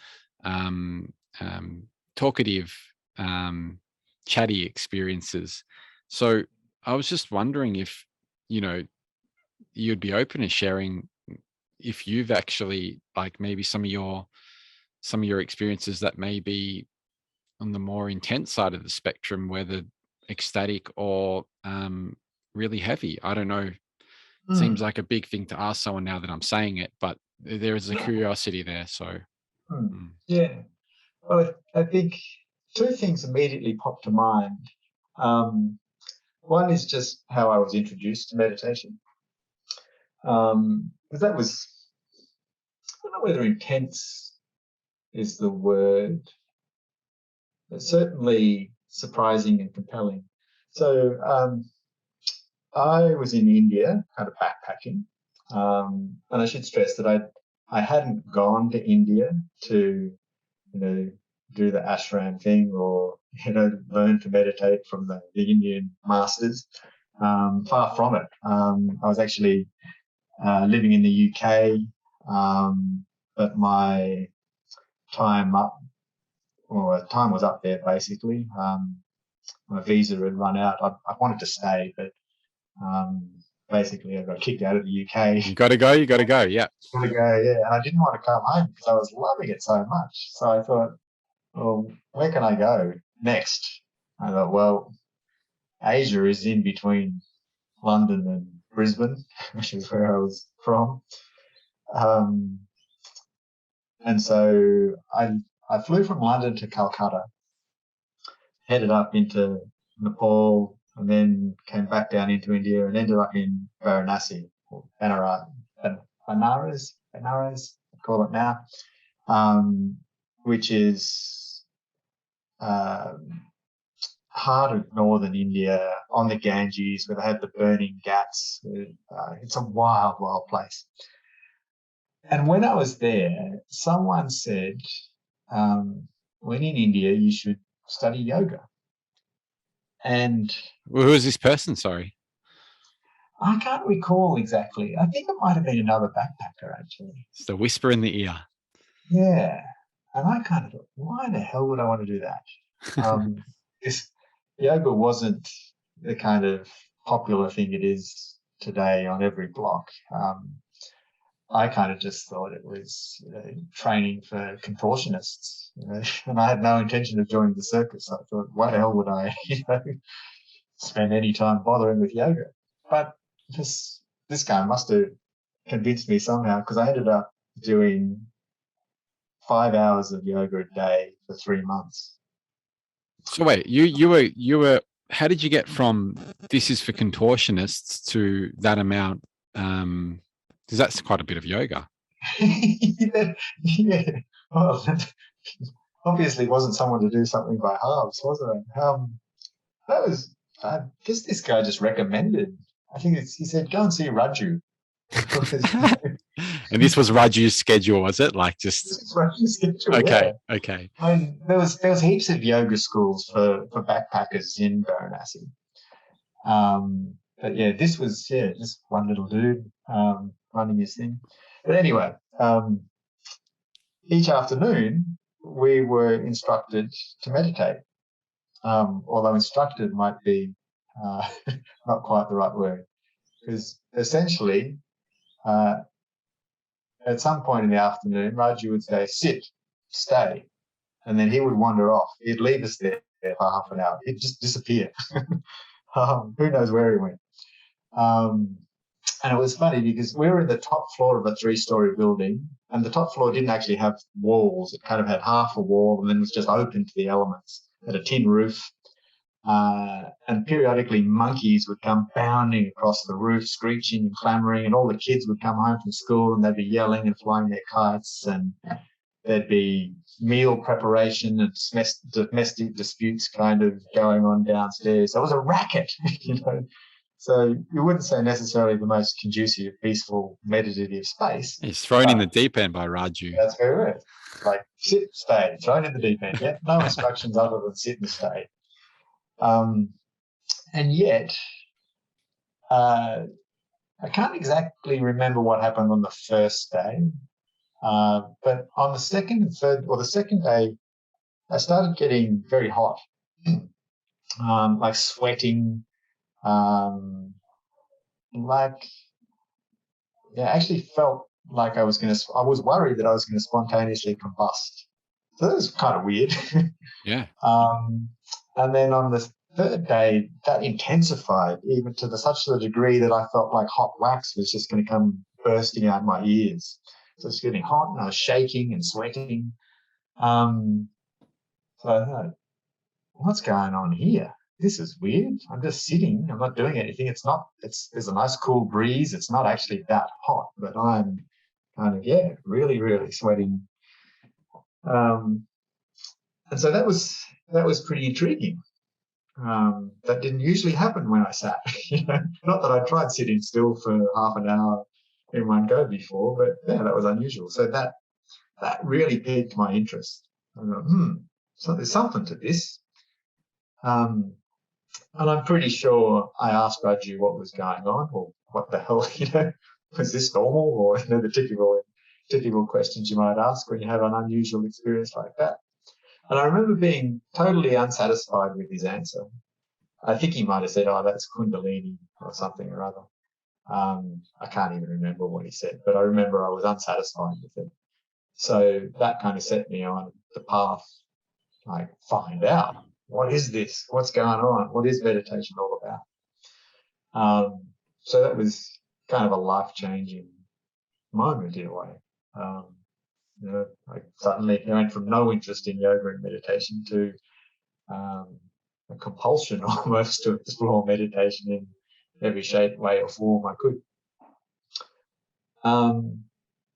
talkative, chatty experiences. So I was just wondering if, you'd be open to sharing if you've actually, maybe some of your experiences that may be on the more intense side of the spectrum, whether ecstatic or really heavy. I don't know. Seems like a big thing to ask someone now that I'm saying it, but there is a curiosity there. So, Well, I think two things immediately pop to mind. One is just how I was introduced to meditation. Because that was, I don't know whether intense is the word, but certainly surprising and compelling. So I was in India, kind of backpacking, and I should stress that I hadn't gone to India to, do the ashram thing or, learn to meditate from the Indian masters. Far from it. I was actually living in the UK, but my time was up there basically. My visa had run out. I wanted to stay, but basically I got kicked out of the UK. You got to go. Yeah. Got to go, yeah. And I didn't want to come home because I was loving it so much. So I thought, well, where can I go next? I thought, well, Asia is in between London and Brisbane, which is where I was from. And so I flew from London to Calcutta, headed up into Nepal, and then came back down into India and ended up in Varanasi, or Banaras, I call it now, which is heart of northern India on the Ganges, where they have the burning ghats. It's a wild, wild place. And when I was there, someone said, when in India, you should study yoga. And who is this person? Sorry. I can't recall exactly. I think it might have been another backpacker, actually. It's the whisper in the ear. Yeah. And I kind of thought, why the hell would I want to do that? Yoga wasn't the kind of popular thing it is today on every block. I kind of just thought it was training for contortionists, and I had no intention of joining the circus. I thought, why the hell would I, spend any time bothering with yoga? But this guy must have convinced me somehow, because I ended up doing 5 hours of yoga a day for 3 months. So wait, you were. How did you get from this is for contortionists to that amount? Because that's quite a bit of yoga. Yeah. Well, obviously wasn't someone to do something by halves, was it? That was I guess this guy just recommended. I think he said, go and see Raju. And this was Raju's schedule, was it? Like This just is Raju's schedule, okay, yeah. okay. I mean, there was heaps of yoga schools for backpackers in Varanasi. But yeah, this was just one little dude running his thing. But anyway, each afternoon we were instructed to meditate. Although instructed might be not quite the right word, because essentially at some point in the afternoon, Raju would say, sit, stay, and then he would wander off. He'd leave us there for half an hour. He'd just disappear. Who knows where he went? And it was funny because we were in the top floor of a 3-story building, and the top floor didn't actually have walls. It kind of had half a wall and then was just open to the elements. It had a tin roof. And periodically monkeys would come bounding across the roof, screeching and clamoring, and all the kids would come home from school and they'd be yelling and flying their kites, and there'd be meal preparation and domestic disputes kind of going on downstairs. So it was a racket, you know. So you wouldn't say necessarily the most conducive, peaceful, meditative space. He's thrown in the deep end by Raju. That's very right. Like sit, stay, thrown in the deep end. Yeah, no instructions other than sit and stay. And yet, I can't exactly remember what happened on the first day, but on the second and third, or the second day, I started getting very hot, like sweating, I actually felt like I was worried that I was going to spontaneously combust. So that was kind of weird. Yeah. And then on the third day, that intensified even to such a degree that I felt like hot wax was just going to come bursting out my ears. So it's getting hot and I was shaking and sweating. So I thought, what's going on here? This is weird. I'm just sitting. I'm not doing anything. There's a nice cool breeze. It's not actually that hot, but I'm kind of, really, really sweating. And so that was pretty intriguing. That didn't usually happen when I sat. Not that I tried sitting still for half an hour in one go before, but yeah, that was unusual. So that really piqued my interest. I thought, so there's something to this. And I'm pretty sure I asked Raju what was going on, or what the hell, was this normal, or the typical questions you might ask when you have an unusual experience like that. And I remember being totally unsatisfied with his answer. I think he might have said, "Oh, that's Kundalini" or something or other. I can't even remember what he said, but I remember I was unsatisfied with it. So that kind of set me on the path, like, find out. What is this? What's going on? What is meditation all about? So that was kind of a life-changing moment in a way. Like suddenly I went from no interest in yoga and meditation to a compulsion almost to explore meditation in every shape, way, or form I could.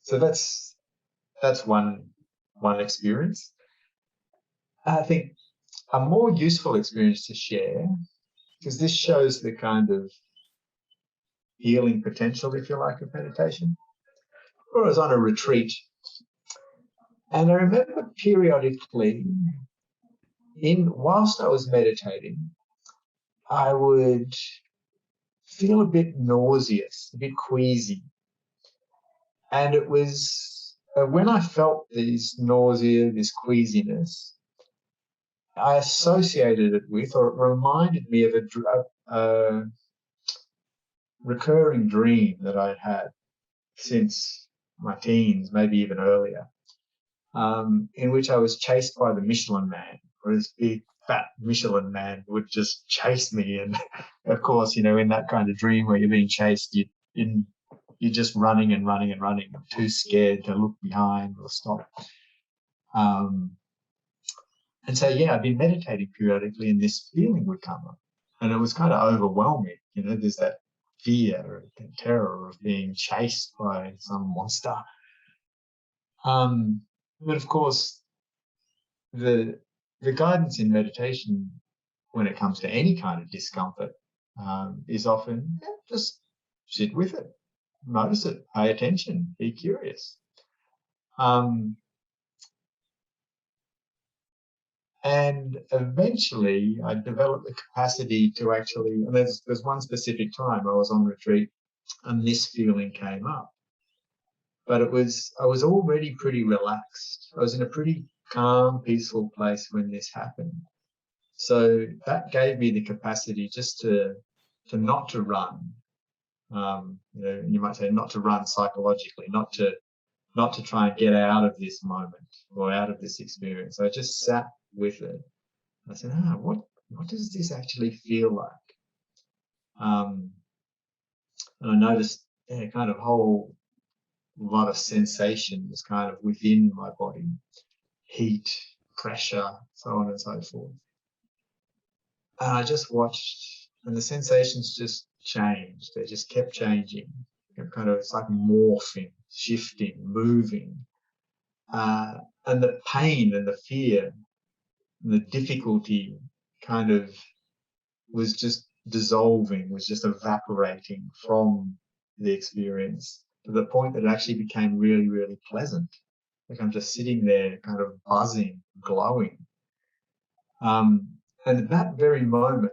So that's one experience. I think a more useful experience to share, because this shows the kind of healing potential, if you like, of meditation. I was on a retreat, and I remember periodically, whilst I was meditating, I would feel a bit nauseous, a bit queasy. And it was when I felt this nausea, this queasiness, I associated it with, or it reminded me of a recurring dream that I'd had since my teens, maybe even earlier, in which I was chased by the Michelin Man, or this big fat Michelin Man would just chase me. And of course, in that kind of dream where you're being chased, you're just running and running and running, too scared to look behind or stop. And so, I'd been meditating periodically, and this feeling would come up, and it was kind of overwhelming. There's that fear and terror of being chased by some monster. But of course, the guidance in meditation when it comes to any kind of discomfort is often just sit with it, notice it, pay attention, be curious. And eventually I developed the capacity to actually, and there's one specific time I was on retreat and this feeling came up. But I was already pretty relaxed. I was in a pretty calm, peaceful place when this happened. So that gave me the capacity just to not to run. You might say not to run psychologically, not to try and get out of this moment or out of this experience. I just sat with it. I said, what does this actually feel like? And I noticed kind of whole lot of sensations kind of within my body, heat, pressure, so on and so forth. And I just watched, and the sensations just changed. They just kept changing. It's like morphing, shifting, moving. And the pain and the fear and the difficulty kind of was just dissolving, was just evaporating from the experience to the point that it actually became really, really pleasant. Like I'm just sitting there kind of buzzing, glowing. And at that very moment,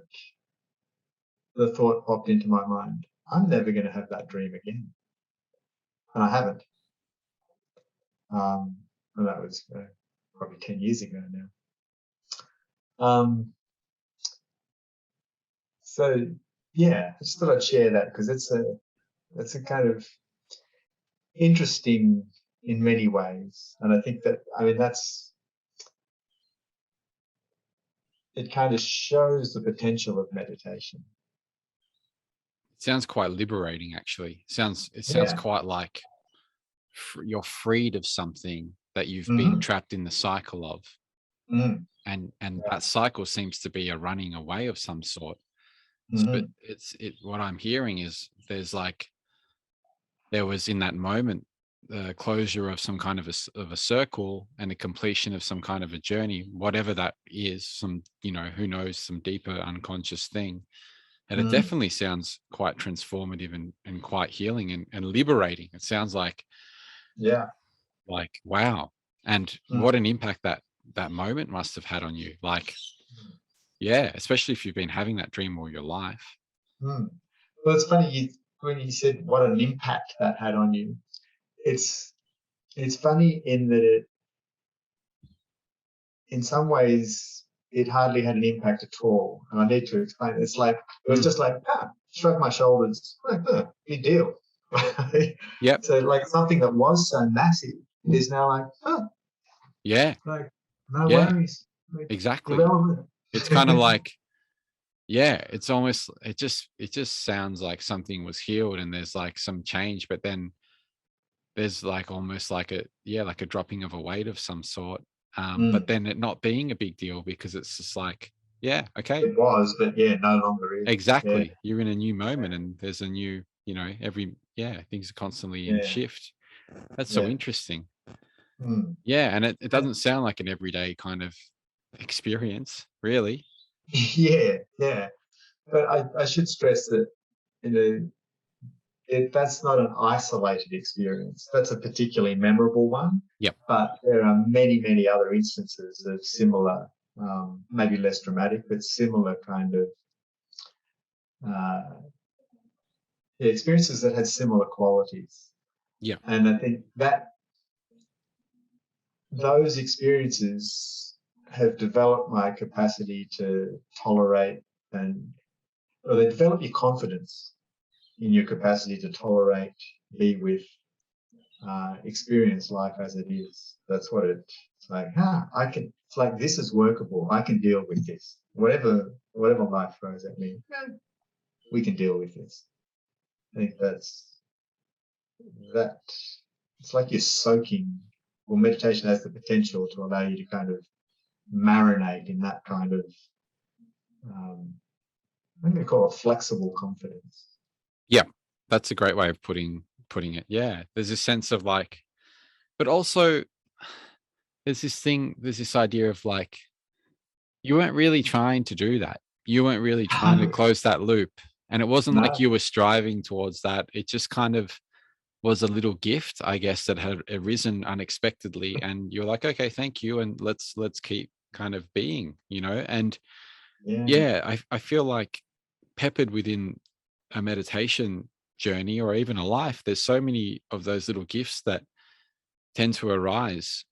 the thought popped into my mind, I'm never going to have that dream again. And I haven't. And that was probably 10 years ago now. So, yeah, I just thought I'd share that because it's a kind of interesting in many ways. And I think that, it kind of shows the potential of meditation. It sounds quite liberating, actually. It sounds quite like you're freed of something that you've been trapped in the cycle of. And that cycle seems to be a running away of some sort. But what I'm hearing is there was in that moment the closure of some kind of a circle and a completion of some kind of a journey, whatever that is, some, who knows, some deeper unconscious thing. And it definitely sounds quite transformative and quite healing and liberating. It sounds like, wow. And what an impact that moment must have had on you. Especially if you've been having that dream all your life. Well, it's funny when you said what an impact that had on you. It's funny in that in some ways it hardly had an impact at all. And I need to explain. It's like it was just like shrug my shoulders, big deal. Yep. So like something that was so massive is now like, no worries. Exactly. Irrelevant. It's kind of like, it's almost, it just sounds like something was healed and there's like some change, but then there's like almost like a dropping of a weight of some sort. But then it not being a big deal because it's just like, okay. It was, but no longer is. Exactly. Yeah. You're in a new moment and there's a new, things are constantly in shift. That's so interesting. And it doesn't sound like an everyday kind of experience, really. But I should stress that that's not an isolated experience. That's a particularly memorable one. Yep. But there are many, many other instances of similar, maybe less dramatic, but similar kind of experiences that had similar qualities. Yeah. And I think that those experiences have developed my capacity to tolerate or they develop your confidence in your capacity to tolerate, be with, experience life as it is. That's what it's like. It's like, this is workable. I can deal with this. Whatever life throws at me, we can deal with this. I think it's like you're soaking. Well, meditation has the potential to allow you to kind of marinate in that kind of, I'm going to call it flexible confidence. Yeah, that's a great way of putting it. Yeah, there's a sense of like, but also there's this idea of like, you weren't really trying to do that. you weren't really trying to close that loop. And it wasn't like No. you were striving towards that. It just kind of was a little gift, I guess, that had arisen unexpectedly. And you're like, okay, thank you. And let's keep kind of being, and Yeah. yeah, I feel like peppered within a meditation journey or even a life, there's so many of those little gifts that tend to arise.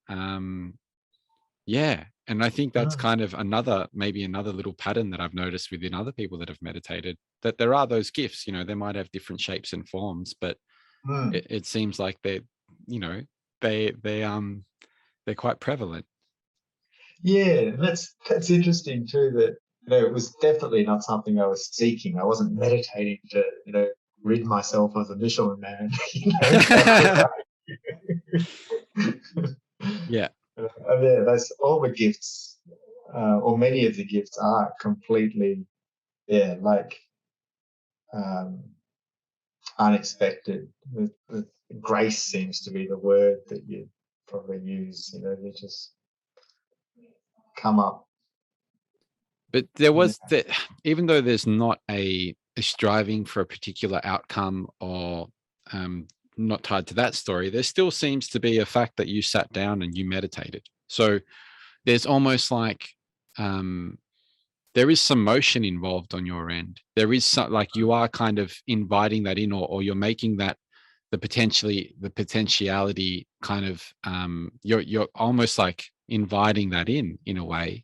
Yeah. And I think that's Mm, kind of maybe another little pattern that I've noticed within other people that have meditated, that there are those gifts, they might have different shapes and forms, but mm. it seems like you know, they're quite prevalent. Yeah, and that's interesting too. That it was definitely not something I was seeking. I wasn't meditating to rid myself of the Michelin Man. That's the Yeah. yeah, that's all the gifts, or many of the gifts are completely, yeah, like um, unexpected. The grace seems to be the word that you probably use. They just come up. But there Yeah. was that, even though there's not a striving for a particular outcome or not tied to that story, there still seems to be a fact that you sat down and you meditated. So there's almost like um, there is some motion involved on your end. There is some, like you are kind of inviting that in, or you're making that the potentiality kind of you're almost like inviting that in a way,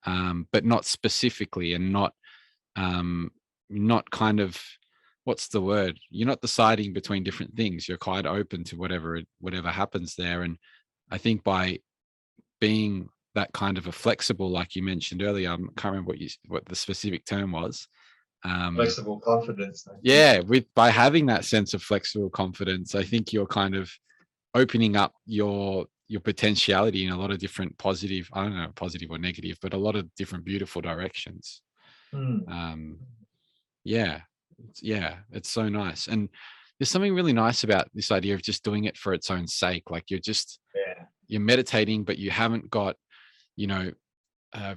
but not specifically, and not kind of, what's the word? You're not deciding between different things. You're quite open to whatever happens there. And I think by being that kind of a flexible, like you mentioned earlier, I can't remember what the specific term was. Um, Flexible confidence, I think. yeah, by having that sense of flexible confidence, I think you're kind of opening up your potentiality in a lot of different positive, I don't know, positive or negative, but a lot of different beautiful directions. Mm. Um, yeah, it's so nice. And there's something really nice about this idea of just doing it for its own sake. Like Yeah. you're meditating, but you haven't got, you know, uh,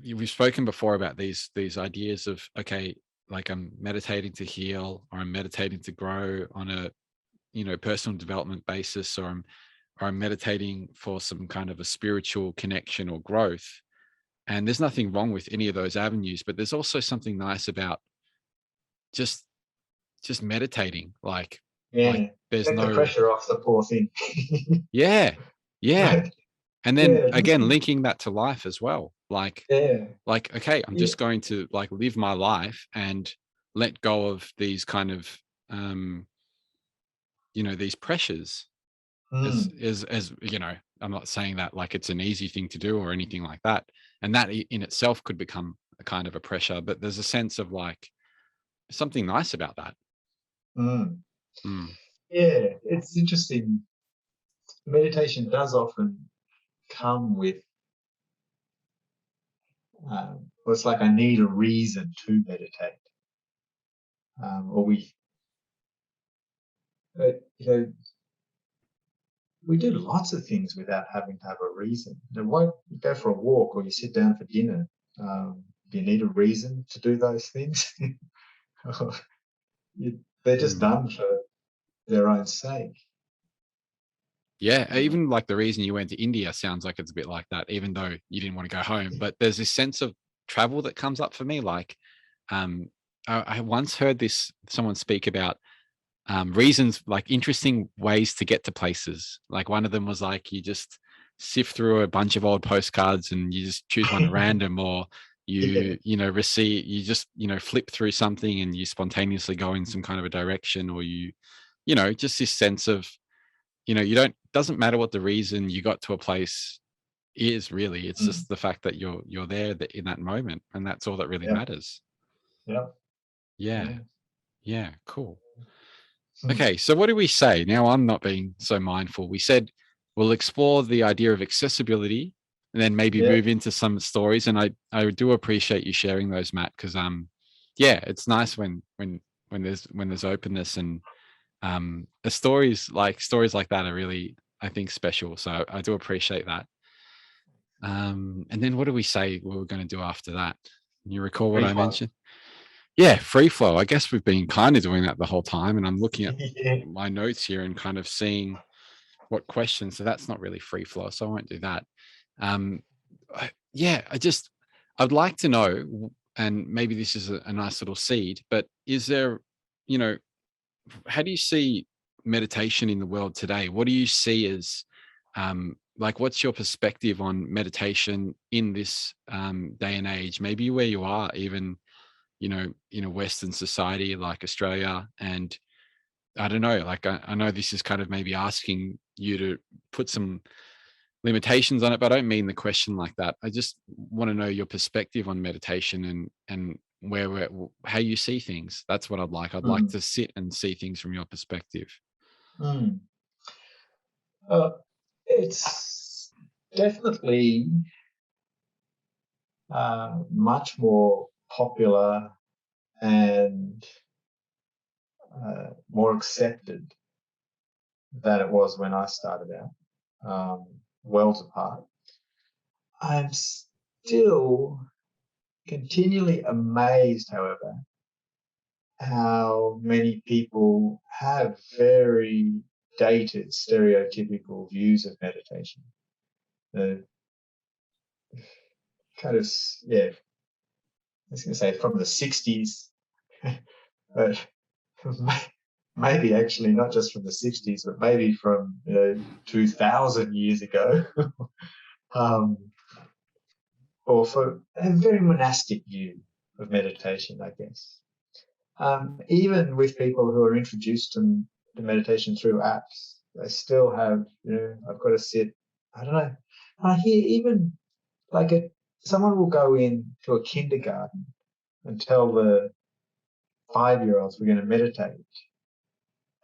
we've spoken before about these ideas of, okay, like I'm meditating to heal, or I'm meditating to grow on a, personal development basis, or I'm meditating for some kind of a spiritual connection or growth. And there's nothing wrong with any of those avenues, but there's also something nice about just meditating. Like Yeah. there's Take the no, pressure off the poor thing. yeah, yeah. Right? And then Yeah. again, linking that to life as well. Yeah. Okay, I'm Yeah. just going to like live my life and let go of these kind of um, these pressures. Mm, As I'm not saying that like it's an easy thing to do or anything like that. And that in itself could become a kind of a pressure, but there's a sense of like something nice about that. mm. Mm, Yeah. It's interesting. Meditation does often come with, well, it's like I need a reason to meditate. Or uh, you know, we do lots of things without having to have a reason. Why you go for a walk or you sit down for dinner? Do you need a reason to do those things? They're just mm. done for their own sake. Yeah, Uh, even like the reason you went to India sounds like it's a bit like that, even though you didn't want to go home. But there's this sense of travel that comes up for me. Like, um, I once heard someone speak about reasons, like interesting ways to get to places. Like one of them was like you just sift through a bunch of old postcards and you just choose one at random, or yeah. you just flip through something and you spontaneously go in some kind of a direction, or just this sense of, you don't, doesn't matter what the reason you got to a place is, really. It's Mm, just the fact that you're there in that moment, and that's all that really yeah. matters. Yeah. Yeah. Yeah. Yeah, cool. Mm, Okay, so what do we say? Now I'm not being so mindful. We said we'll explore the idea of accessibility and then maybe yeah. move into some stories. And I do appreciate you sharing those, Matt, because yeah, it's nice when there's openness, and the stories like that are really, I think, special. So I do appreciate that. And then what do we say we were going to do after that? You recall what Free I flow. mentioned? Yeah, free flow. I guess we've been kind of doing that the whole time, and I'm looking at Yeah. my notes here and kind of seeing what questions. So that's not really free flow, so I won't do that. Um, yeah, I'd like to know, and maybe this is a nice little seed, but is there, you know, how do you see meditation in the world today? What do you see as, like, what's your perspective on meditation in this day and age? Maybe where you are, even, in a Western society like Australia. And I don't know, like, I know this is kind of maybe asking you to put some limitations on it, but I don't mean the question like that. I just want to know your perspective on meditation and how you see things. That's what I'd like. I'd like Mm, to sit and see things from your perspective. mm. It's definitely much more popular and more accepted than it was when I started out, worlds apart. I'm still continually amazed, however, how many people have very dated, stereotypical views of meditation. The kind of, yeah, I was going to say from the 60s, but maybe actually not just from the 60s, but maybe from 2000 years ago, um, or for a very monastic view of meditation, I guess. Even with people who are introduced to meditation through apps, they still have, I've got to sit. I don't know. I hear even like someone will go in to a kindergarten and tell the 5-year-olds we're going to meditate,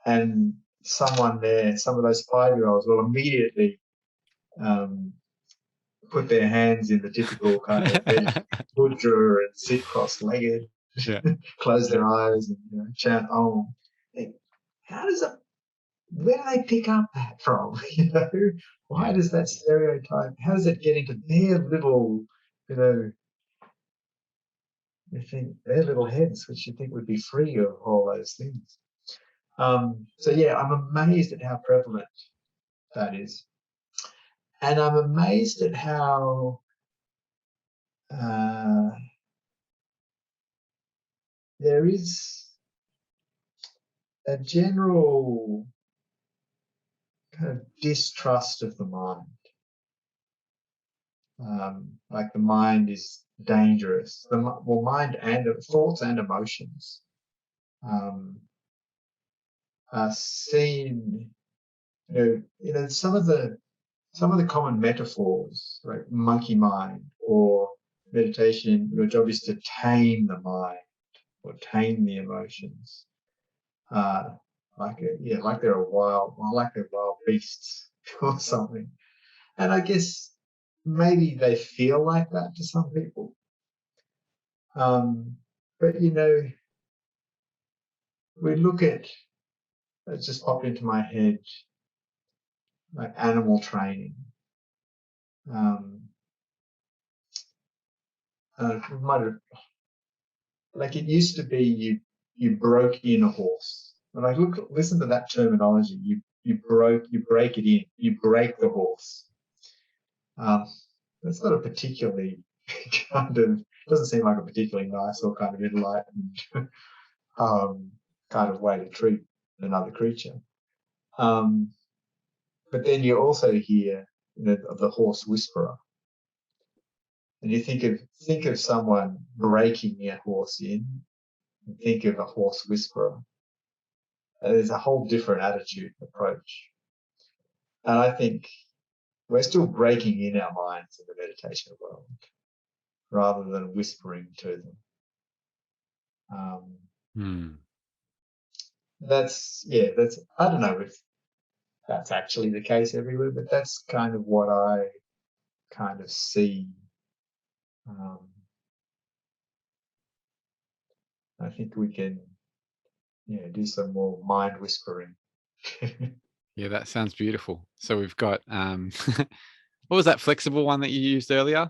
and someone there, some of those 5-year-olds will immediately um, put their hands in the typical kind of meditative mudra and sit cross-legged, Yeah. close their eyes, and chant Om. How does it? Where do they pick up that from? Why Yeah. does that stereotype? How does it get into their little, you know, you think their little heads, which you think would be free of all those things? So yeah, I'm amazed at how prevalent that is. And I'm amazed at how uh, there is a general kind of distrust of the mind. Like the mind is dangerous. Mind and thoughts and emotions um, are seen. Some of the common metaphors, like monkey mind or meditation. Your job is to tame the mind or tame the emotions. Like they're wild beasts or something. And I guess maybe they feel like that to some people. But we look at, it just popped into my head, like animal training. Um, it might have, like it used to be you broke in a horse. When I listen to that terminology, you break it in, you break the horse. Um, that's not a particularly kind of, doesn't seem like a particularly nice or kind of enlightened um, kind of way to treat another creature. Um, but then you also hear of the horse whisperer, and you think of someone breaking a horse in, and think of a horse whisperer. And there's a whole different attitude and approach. And I think we're still breaking in our minds in the meditation world rather than whispering to them. Hmm. That's I don't know if that's actually the case everywhere, but that's kind of what I kind of see. Um, I think we can, do some more mind whispering. Yeah, that sounds beautiful. So we've got What was that flexible one that you used earlier?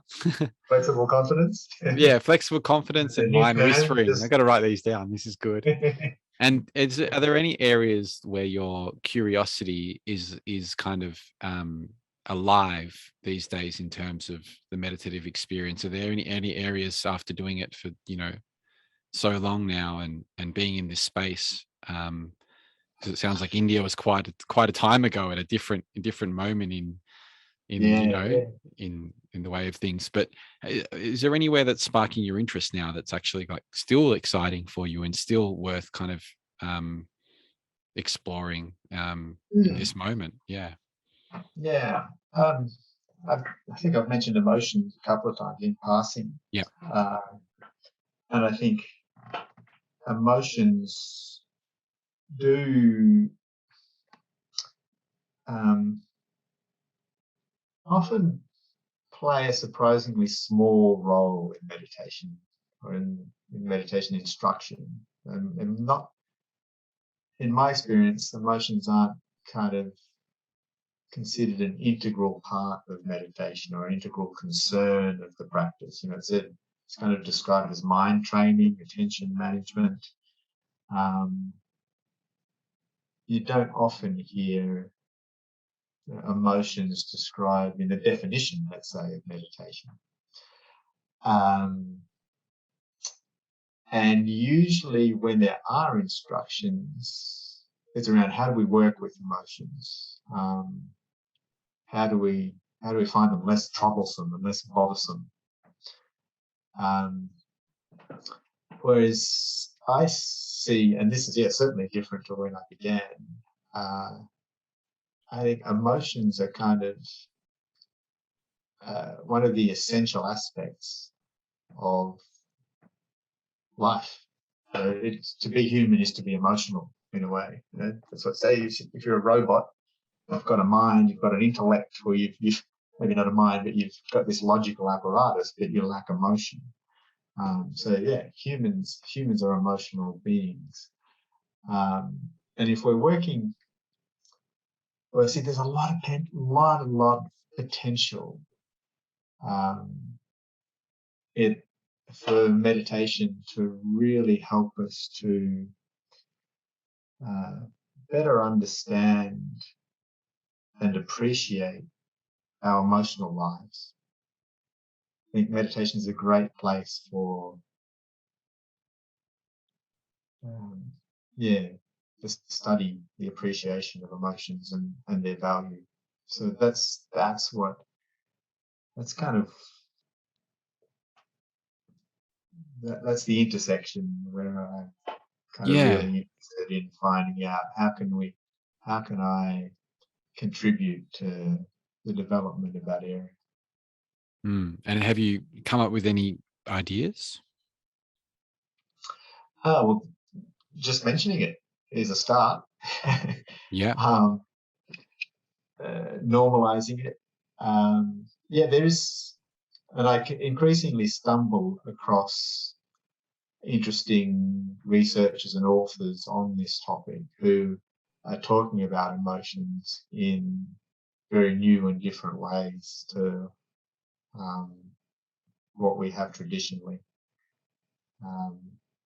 Flexible confidence. Yeah, flexible confidence The and if mind man whispering. I just got to write these down. This is good. And are there any areas where your curiosity is kind of alive these days in terms of the meditative experience? Are there any areas after doing it for so long now and being in this space? Because it sounds like India was quite a time ago at a different moment in yeah, yeah. in the way of things. But is there anywhere that's sparking your interest now that's actually like still exciting for you and still worth kind of exploring in Mm. this moment? Yeah. Yeah. Um, I think I've mentioned emotions a couple of times in passing. Yeah. Uh, and I think emotions do um, often play a surprisingly small role in meditation or in meditation instruction. And not, in my experience, emotions aren't kind of considered an integral part of meditation or an integral concern of the practice. It's kind of described as mind training, attention management. Um, you don't often hear emotions described in the definition, let's say, of meditation. Um, and usually when there are instructions, it's around how do we work with emotions? How do we find them less troublesome and less bothersome? Um, Whereas I see, and this is certainly different to when I began. Uh, I think emotions are kind of one of the essential aspects of life. It's to be human is to be emotional in a way. That's what I say. If you're a robot, you've got a mind, you've got an intellect, or you've maybe not a mind, but you've got this logical apparatus, but you lack emotion. Humans are emotional beings. And if we're working, well, see, there's a lot of potential um, it for meditation to really help us to uh, better understand and appreciate our emotional lives. I think meditation is a great place for, um, yeah, just study the appreciation of emotions and their value. So that's kind of that's the intersection where I'm kind of Yeah. really interested in finding out how can I contribute to the development of that area. And have you come up with any ideas? Well, just mentioning it is a start. Yeah. um, Normalizing it. There is, and I increasingly stumble across interesting researchers and authors on this topic who are talking about emotions in very new and different ways to um, what we have traditionally. Um,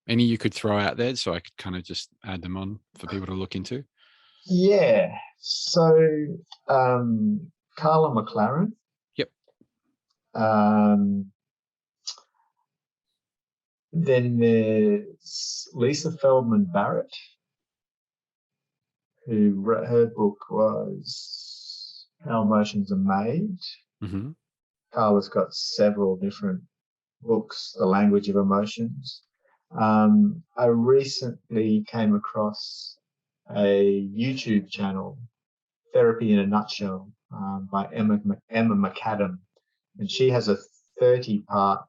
Any you could throw out there so I could kind of just add them on for people to look into? yeah, so Carla McLaren, Yep. um, then there's Lisa Feldman Barrett, her book was How Emotions Are Made. Mm-hmm. Carla's got several different books, The Language of Emotions. I recently came across a YouTube channel, Therapy in a Nutshell, by Emma McAdam, and she has a 30-part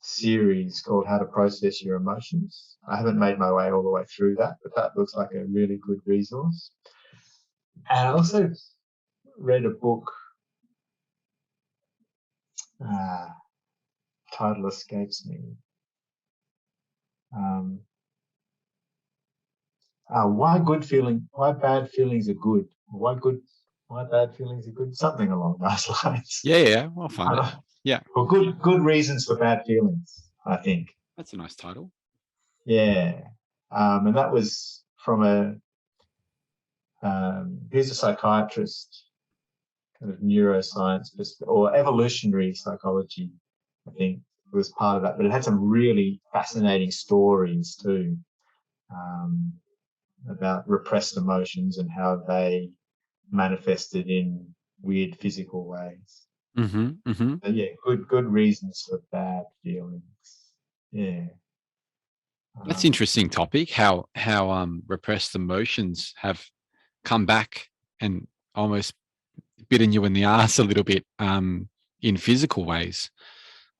series called How to Process Your Emotions. I haven't made my way all the way through that, but that looks like a really good resource. And I also read a book, title escapes me. Why bad feelings are good? Why good My bad feelings are good, something along those lines. Yeah, I'll find it. Yeah. Well, good reasons for bad feelings, I think. That's a nice title. Yeah. And that was from he's a psychiatrist, kind of neuroscience or evolutionary psychology, I think was part of that. But it had some really fascinating stories too, about repressed emotions and how they manifested in weird physical ways. So yeah, good reasons for bad feelings. Yeah. That's interesting topic. How repressed emotions have come back and almost bitten you in the ass a little bit in physical ways.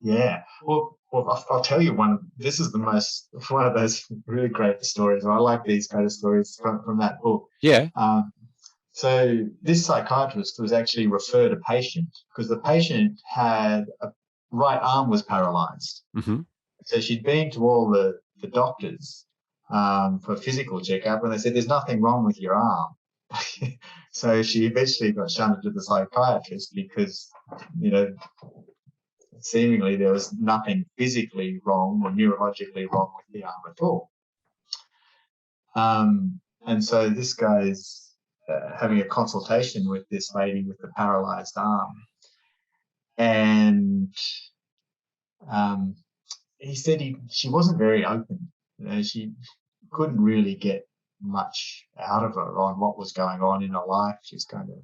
Yeah. Well, I'll tell you one. This is one of those really great stories. I like these kind of stories from that book. Yeah. So this psychiatrist was actually referred a patient because the patient had a right arm was paralyzed. So she'd been to all the doctors for a physical checkup, and they said there's nothing wrong with your arm. So she eventually got shunted to the psychiatrist because, seemingly there was nothing physically wrong or neurologically wrong with the arm at all. And so this guy's having a consultation with this lady with the paralyzed arm. And he said she wasn't very open. She couldn't really get much out of her on what was going on in her life. She's kind of,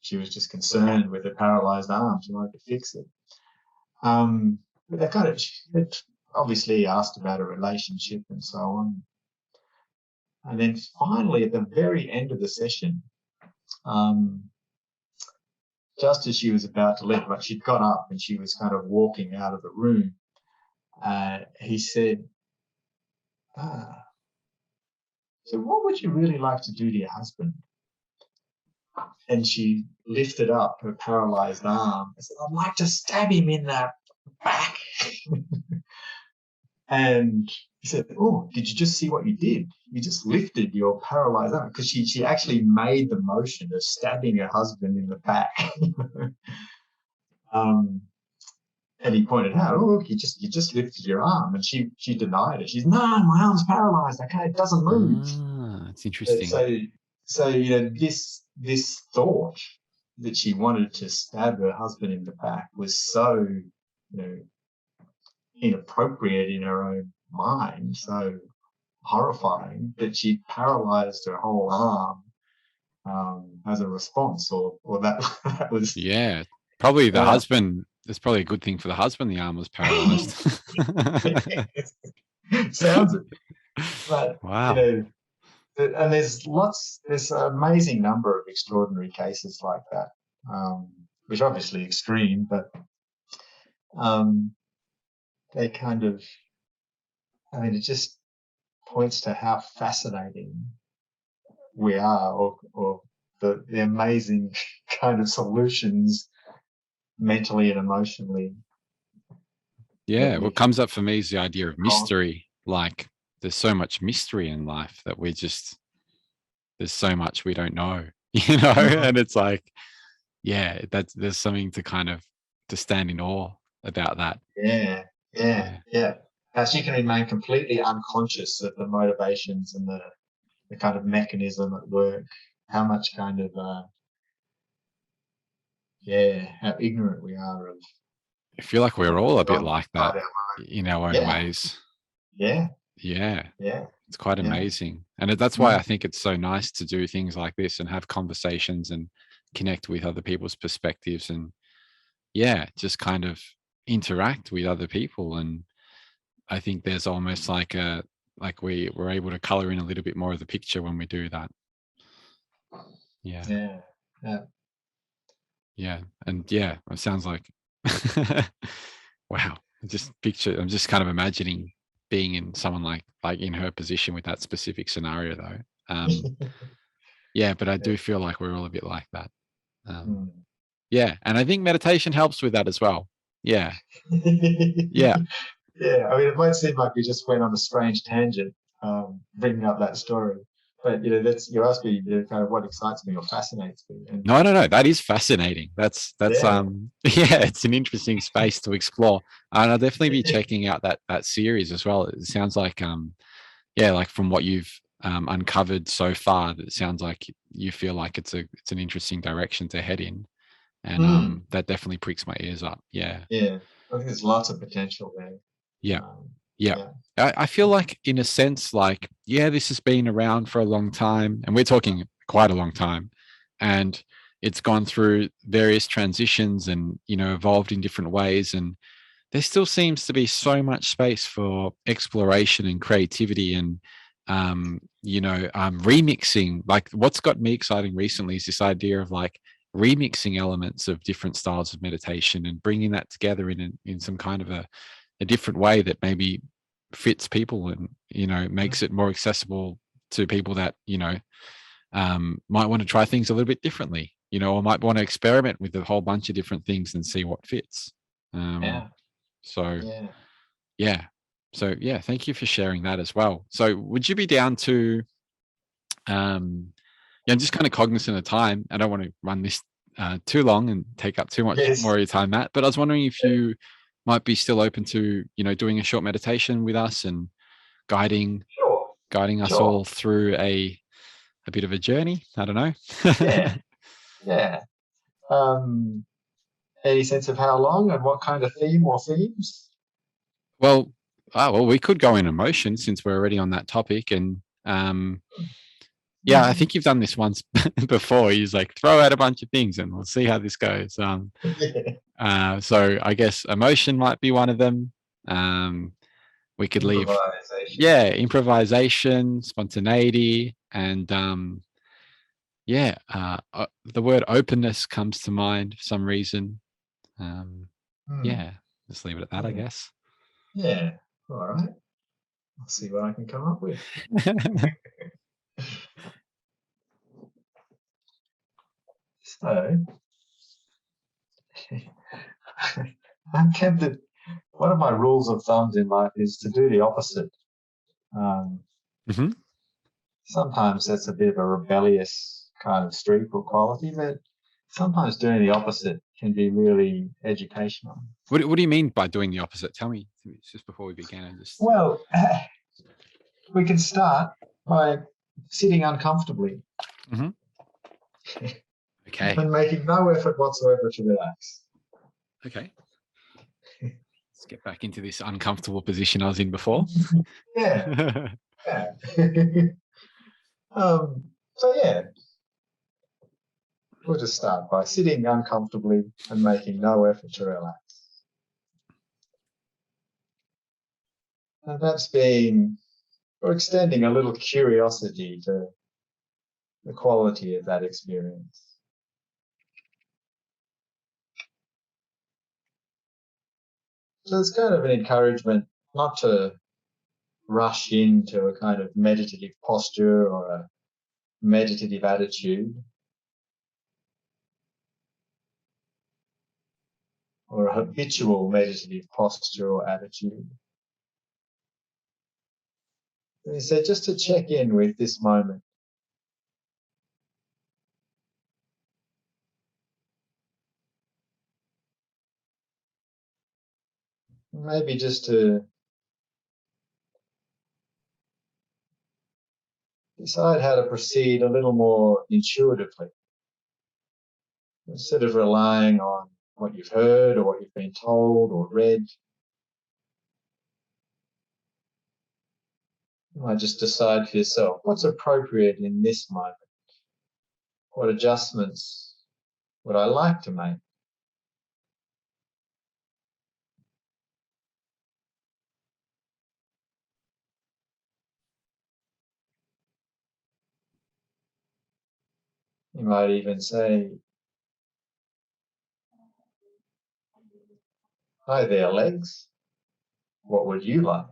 she was just concerned with her paralyzed arm. She wanted to fix it. But they kind of obviously asked about a relationship and so on. And then finally, at the very end of the session, just as she was about to leave, but she'd got up and she was kind of walking out of the room, he said, so what would you really like to do to your husband? And she lifted up her paralyzed arm and said, I'd like to stab him in the back. And he said, oh, did you just see what you did? You just lifted your paralyzed arm, because she actually made the motion of stabbing her husband in the back. And he pointed out, oh, look, you just lifted your arm. And she denied it. She's, no, my arm's paralyzed. Okay, it doesn't move. It's interesting. So this thought that she wanted to stab her husband in the back was so, inappropriate in her own mind, so horrifying, that she paralyzed her whole arm as a response, or that was probably the husband. It's probably a good thing for the husband the arm was paralyzed. Sounds it. But wow. And there's an amazing number of extraordinary cases like that, which are obviously extreme, but they kind of, it just points to how fascinating we are, or the amazing kind of solutions mentally and emotionally. Yeah, what comes up for me is the idea of mystery. Like, there's so much mystery in life that there's so much we don't know, and it's like, there's something to kind of to stand in awe about that. Yeah. How she can remain completely unconscious of the motivations and the kind of mechanism at work. How much kind of how ignorant we are of. I feel like we're all a bit like that in our own ways. Yeah. It's quite amazing. And that's why I think it's so nice to do things like this and have conversations and connect with other people's perspectives and just kind of interact with other people. And I think there's almost like we're able to color in a little bit more of the picture when we do that. Yeah. And it sounds like wow. I'm just kind of imagining being in someone like in her position with that specific scenario though. But I do feel like we're all a bit like that. And I think meditation helps with that as well. Yeah. It might seem like we just went on a strange tangent, bringing up that story. But you asked me kind of what excites me or fascinates me, and No, that is fascinating. That's yeah, yeah, it's an interesting space to explore. And I'll definitely be checking out that series as well. It sounds like yeah, like from what you've uncovered so far, it sounds like you feel like it's an interesting direction to head in. And mm, that definitely pricks my ears up. Yeah. yeah, I think there's lots of potential there. Yeah. Um, Yeah. yeah, I feel like, in a sense, like, yeah, this has been around for a long time, and we're talking quite a long time, and it's gone through various transitions and, evolved in different ways. And there still seems to be so much space for exploration and creativity and, remixing. Like, what's got me exciting recently is this idea of like remixing elements of different styles of meditation and bringing that together in some kind of a different way that maybe fits people and makes it more accessible to people that might want to try things a little bit differently, or might want to experiment with a whole bunch of different things and see what fits. um yeah, so yeah. yeah, thank you for sharing that as well. So would you be down to yeah, I'm just kind of cognizant of time. I don't want to run this too long and take up too much more Yes, of your time, Matt. But I was wondering if you might be still open to, doing a short meditation with us and guiding sure, guiding us sure. all through a bit of a journey. I don't know. Yeah, yeah. Um, any sense of how long and what kind of theme or themes? well, we could go in emotion since we're already on that topic, and yeah, I think you've done this once before. He's like, throw out a bunch of things and we'll see how this goes. Yeah. So I guess emotion might be one of them. Um, we could leave, Improvisation. yeah, improvisation, spontaneity, and yeah, the word openness comes to mind for some reason. Um, Hmm. yeah, just leave it at that, I Yeah. guess. Yeah. All right. I'll see what I can come up with. So, I'm tempted. One of my rules of thumbs in life is to do the opposite. Um, Hmm. Sometimes that's a bit of a rebellious kind of streak or quality, but sometimes doing the opposite can be really educational. What do you mean by doing the opposite? Tell me just before we begin. And just Well, we can start by sitting uncomfortably Mhm. Okay, and making no effort whatsoever to relax. okay. Let's get back into this uncomfortable position I was in before. Yeah, yeah. So yeah, we'll just start by sitting uncomfortably and making no effort to relax. And that's being or extending a little curiosity to the quality of that experience. So it's kind of an encouragement not to rush into a kind of meditative posture or a meditative attitude or a habitual meditative posture or attitude. And he said just to check in with this moment. Maybe just to decide how to proceed a little more intuitively instead of relying on what you've heard or what you've been told or read. You might just decide for yourself what's appropriate in this moment. What adjustments would I like to make? You might even say, hi there, legs. What would you like?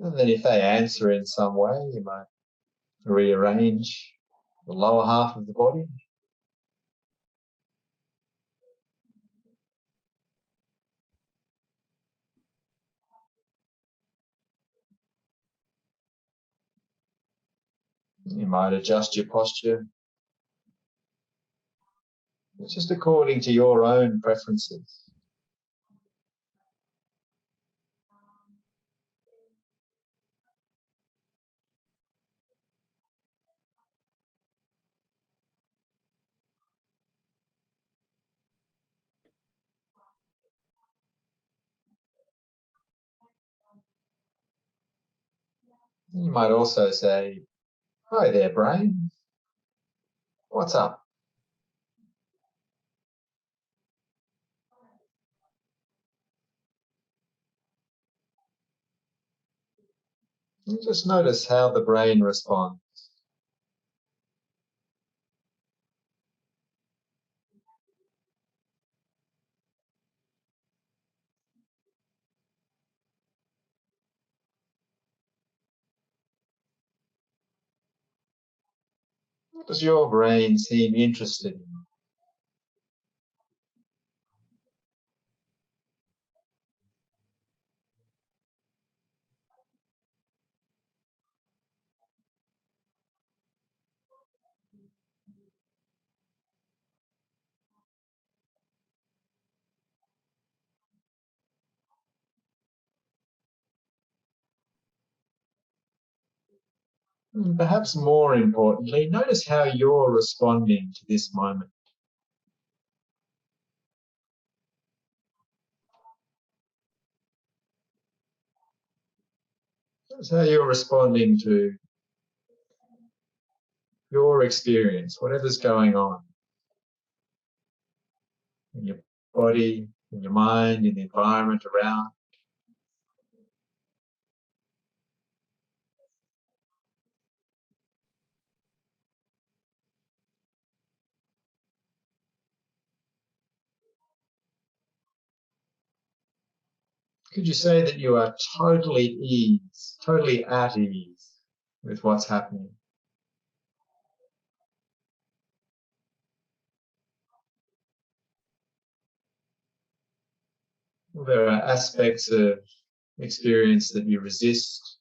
And then if they answer in some way, you might rearrange the lower half of the body. might adjust your posture just according to your own preferences. You might also say, "Hi there, brain. What's up?" And just notice how the brain responds. What does your brain seem interested in? And perhaps more importantly, notice how you're responding to this moment. Notice how you're responding to your experience, whatever's going on in your body, in your mind, in the environment around. Could you say that you are totally at ease with what's happening? Well, there are aspects of experience that you resist.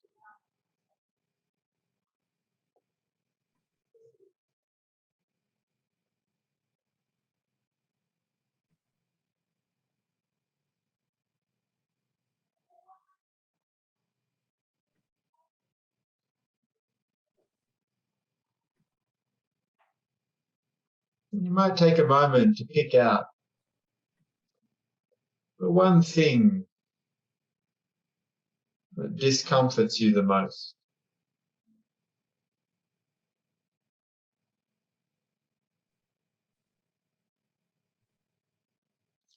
You might take a moment to pick out the one thing that discomforts you the most.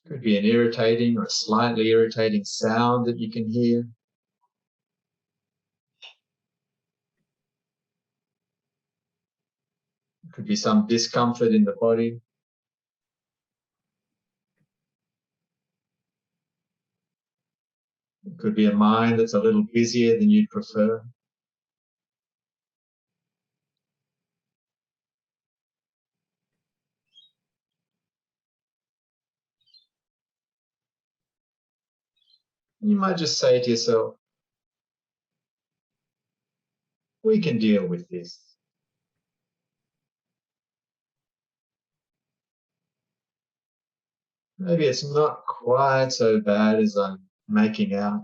It could be an irritating or a slightly irritating sound that you can hear. It could be some discomfort in the body. It could be a mind that's a little busier than you'd prefer. You might just say to yourself, we can deal with this. Maybe it's not quite so bad as I'm making out.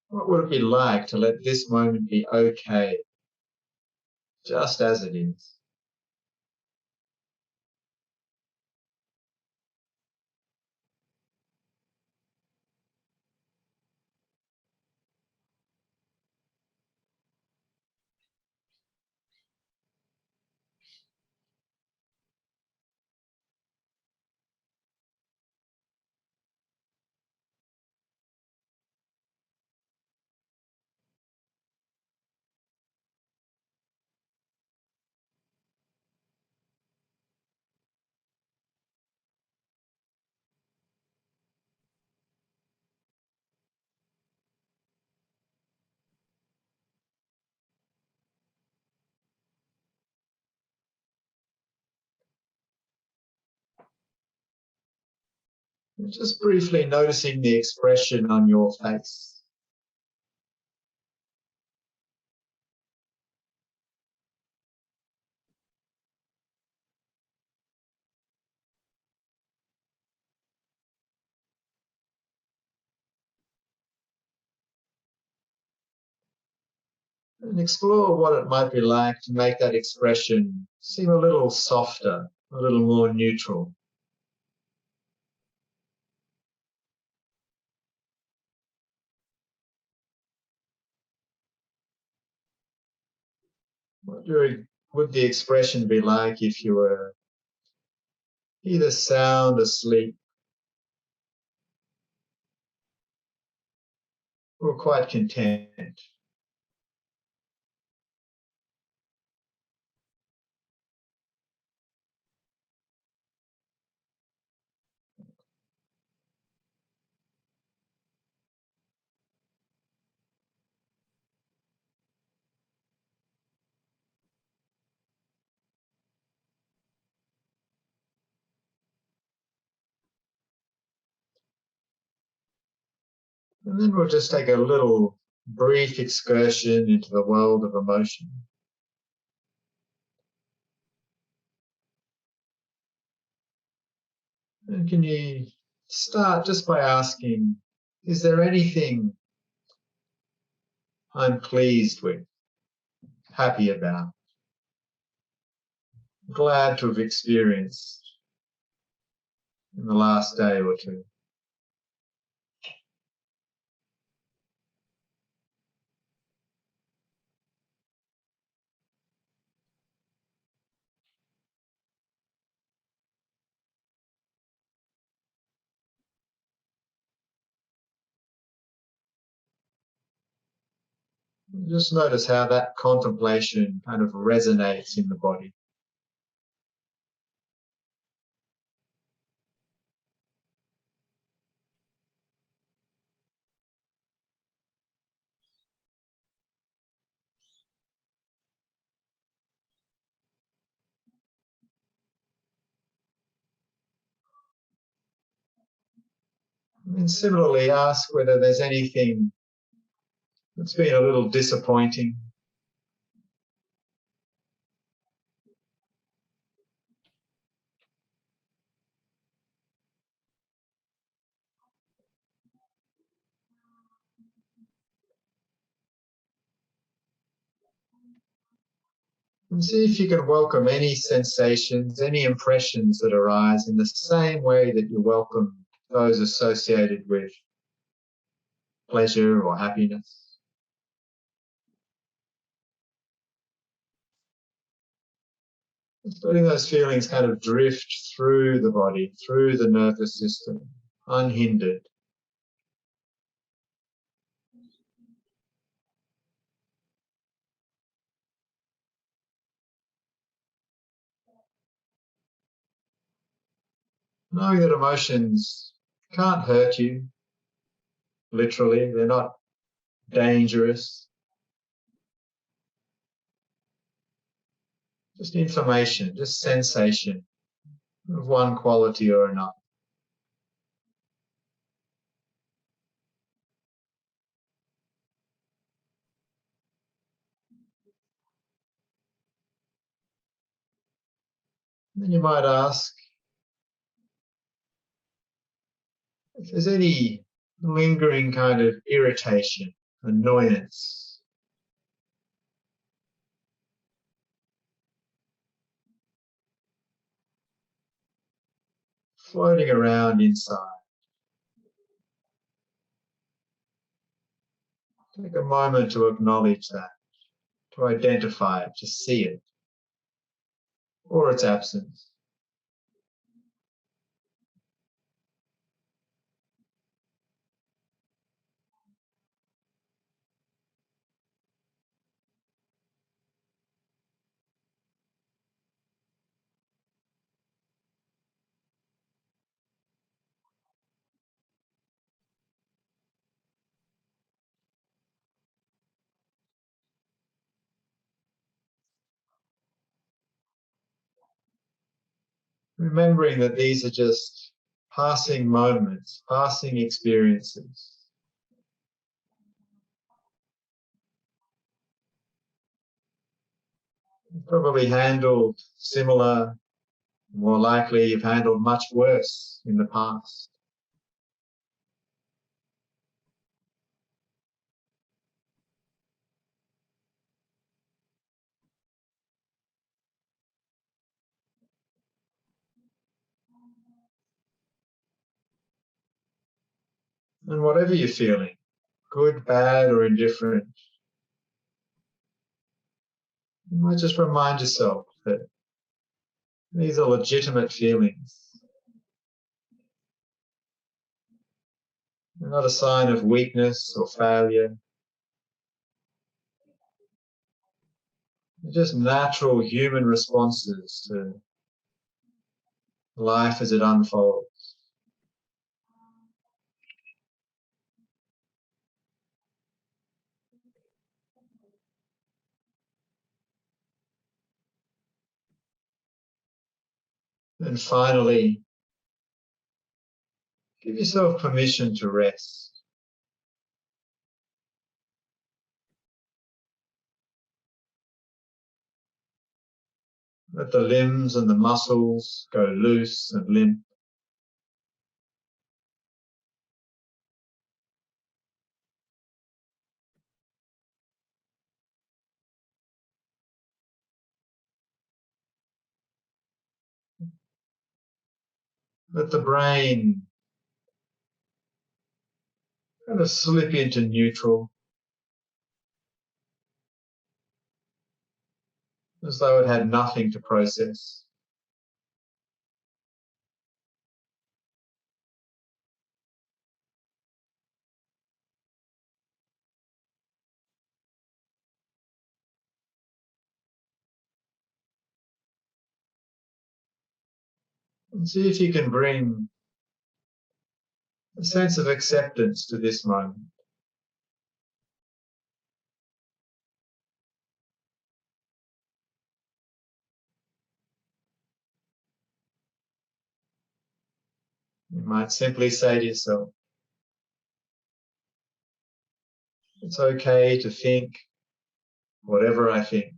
What would it be like to let this moment be okay, just as it is? And just briefly noticing the expression on your face. And explore what it might be like to make that expression seem a little softer, a little more neutral. What would the expression be like if you were either sound asleep or quite content? And then we'll just take a little brief excursion into the world of emotion. And can you start just by asking, is there anything I'm pleased with, happy about, glad to have experienced in the last day or two? Just notice how that contemplation kind of resonates in the body. And similarly, ask whether there's anything that's been a little disappointing, and see if you can welcome any sensations, any impressions that arise in the same way that you welcome those associated with pleasure or happiness. Just letting those feelings kind of drift through the body, through the nervous system, unhindered. Knowing that emotions can't hurt you, literally, they're not dangerous, just information, just sensation of one quality or another. And then you might ask if there's any lingering kind of irritation, annoyance, floating around inside. Take a moment to acknowledge that, to identify it, to see it, or its absence. Remembering that these are just passing moments, passing experiences. You've probably handled similar, more likely you've handled much worse in the past. And whatever you're feeling, good, bad, or indifferent, you might just remind yourself that these are legitimate feelings. They're not a sign of weakness or failure. They're just natural human responses to life as it unfolds. And finally, give yourself permission to rest. Let the limbs and the muscles go loose and limp. Let the brain kind of slip into neutral, as though it had nothing to process. And see if you can bring a sense of acceptance to this moment. You might simply say to yourself, it's okay to think whatever I think.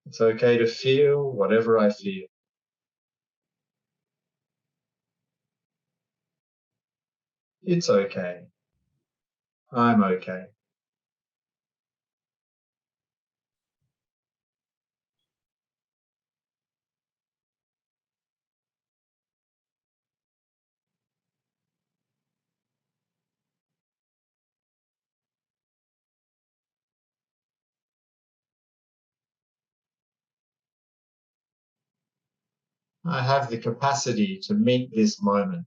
It's okay to feel whatever I feel. It's okay. I'm okay. I have the capacity to meet this moment.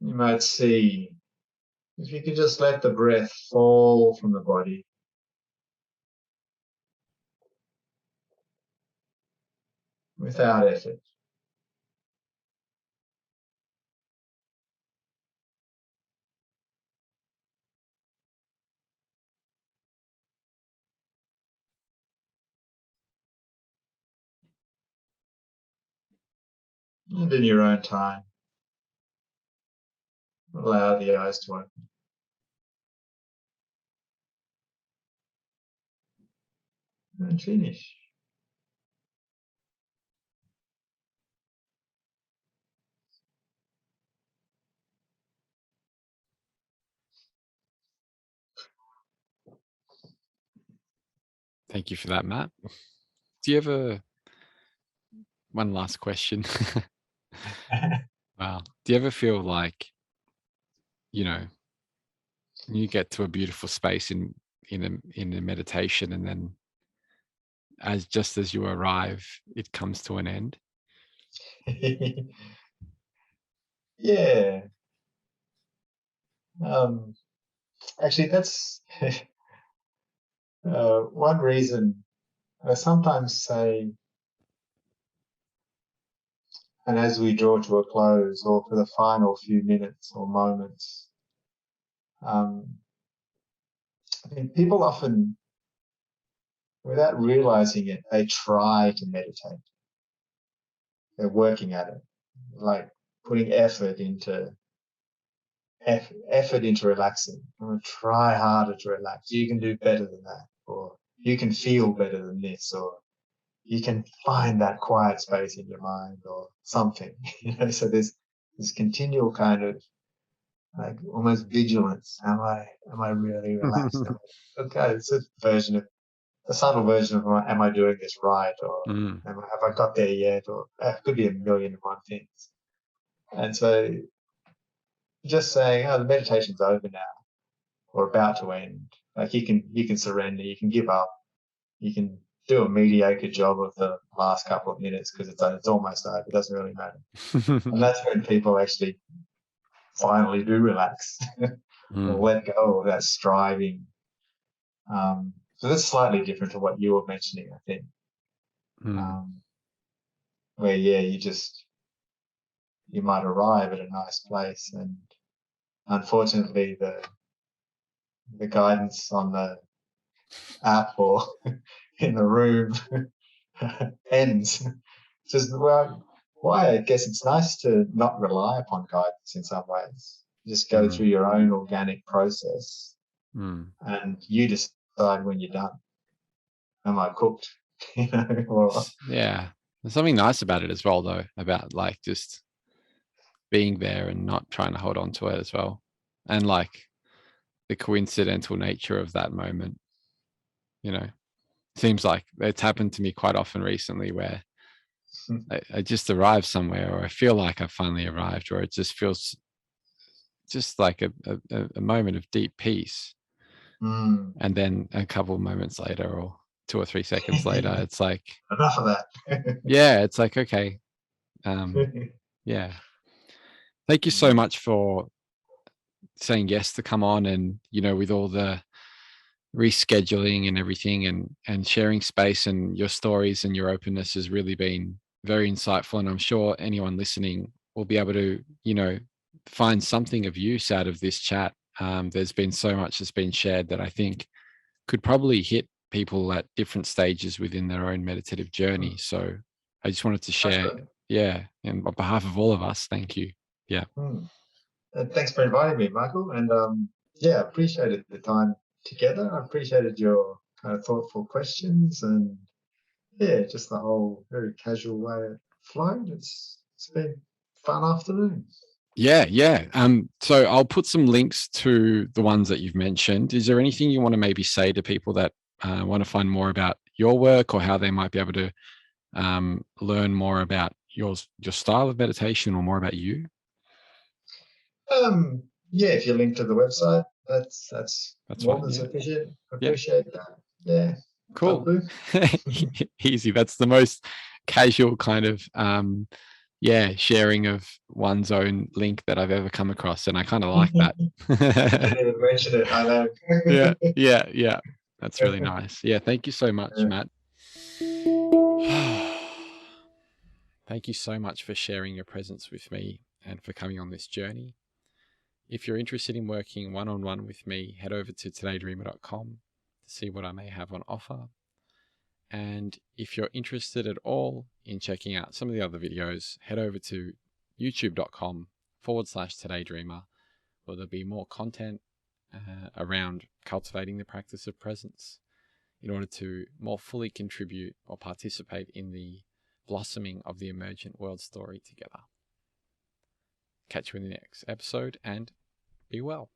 You might see if you can just let the breath fall from the body without effort. And in your own time, allow the eyes to open. And finish. Thank you for that, Matt. Do you ever, one last question. Wow. Do you ever feel like, you know, you get to a beautiful space in a meditation, and then just as you arrive, it comes to an end? Yeah. Actually, that's one reason I sometimes say And as we draw to a close, or for the final few minutes or moments, I think people often, without realizing it, they try to meditate. They're working at it, like putting effort into relaxing. I'm going to try harder to relax. You can do better than that, or you can feel better than this, or you can find that quiet space in your mind, or something. So there's this continual kind of like almost vigilance. Am I really relaxed? Okay, it's a subtle version of am I doing this right, or have I got there yet, or it could be a million and one things. And so just saying, oh, the meditation's over now or about to end. Like you can surrender, you can give up, you can do a mediocre job of the last couple of minutes because it's almost over. It doesn't really matter. And that's when people actually finally do relax or let go of that striving. So that's slightly different to what you were mentioning, I think. Where you might arrive at a nice place, and unfortunately the guidance on the app or in the room ends. Just why I guess it's nice to not rely upon guidance in some ways. Just go through your own organic process, and you decide when you're done. Am I cooked? Yeah, there's something nice about it as well, though, about like just being there and not trying to hold on to it as well, and like the coincidental nature of that moment. Seems like it's happened to me quite often recently where I just arrived somewhere, or I feel like I finally arrived, or it just feels just like a moment of deep peace. And then a couple of moments later, or 2 or 3 seconds later, it's like, enough of that. yeah, it's like, okay. Yeah. Thank you so much for saying yes to come on, and, with all the rescheduling and everything, and sharing space, and your stories and your openness has really been very insightful. And I'm sure anyone listening will be able to, find something of use out of this chat. There's been so much that's been shared that I think could probably hit people at different stages within their own meditative journey. So I just wanted to share, and on behalf of all of us, thank you. Yeah. Thanks for inviting me, Michael. And appreciated the time together. I appreciated your kind of thoughtful questions, and just the whole very casual way it flowed. It's been a fun afternoon. Yeah. So I'll put some links to the ones that you've mentioned. Is there anything you want to maybe say to people that want to find more about your work, or how they might be able to learn more about your style of meditation, or more about you? If you link to the website, that's more than sufficient. Appreciate that. Yeah. Cool. Easy. That's the most casual kind of sharing of one's own link that I've ever come across, and I kind of like that. Didn't even mention it, I know. Yeah. That's really nice. Yeah, thank you so much, Matt. Thank you so much for sharing your presence with me and for coming on this journey. If you're interested in working one-on-one with me, head over to todaydreamer.com to see what I may have on offer. And if you're interested at all in checking out some of the other videos, head over to youtube.com/todaydreamer, where there'll be more content around cultivating the practice of presence in order to more fully contribute or participate in the blossoming of the emergent world story together. Catch you in the next episode, and be well.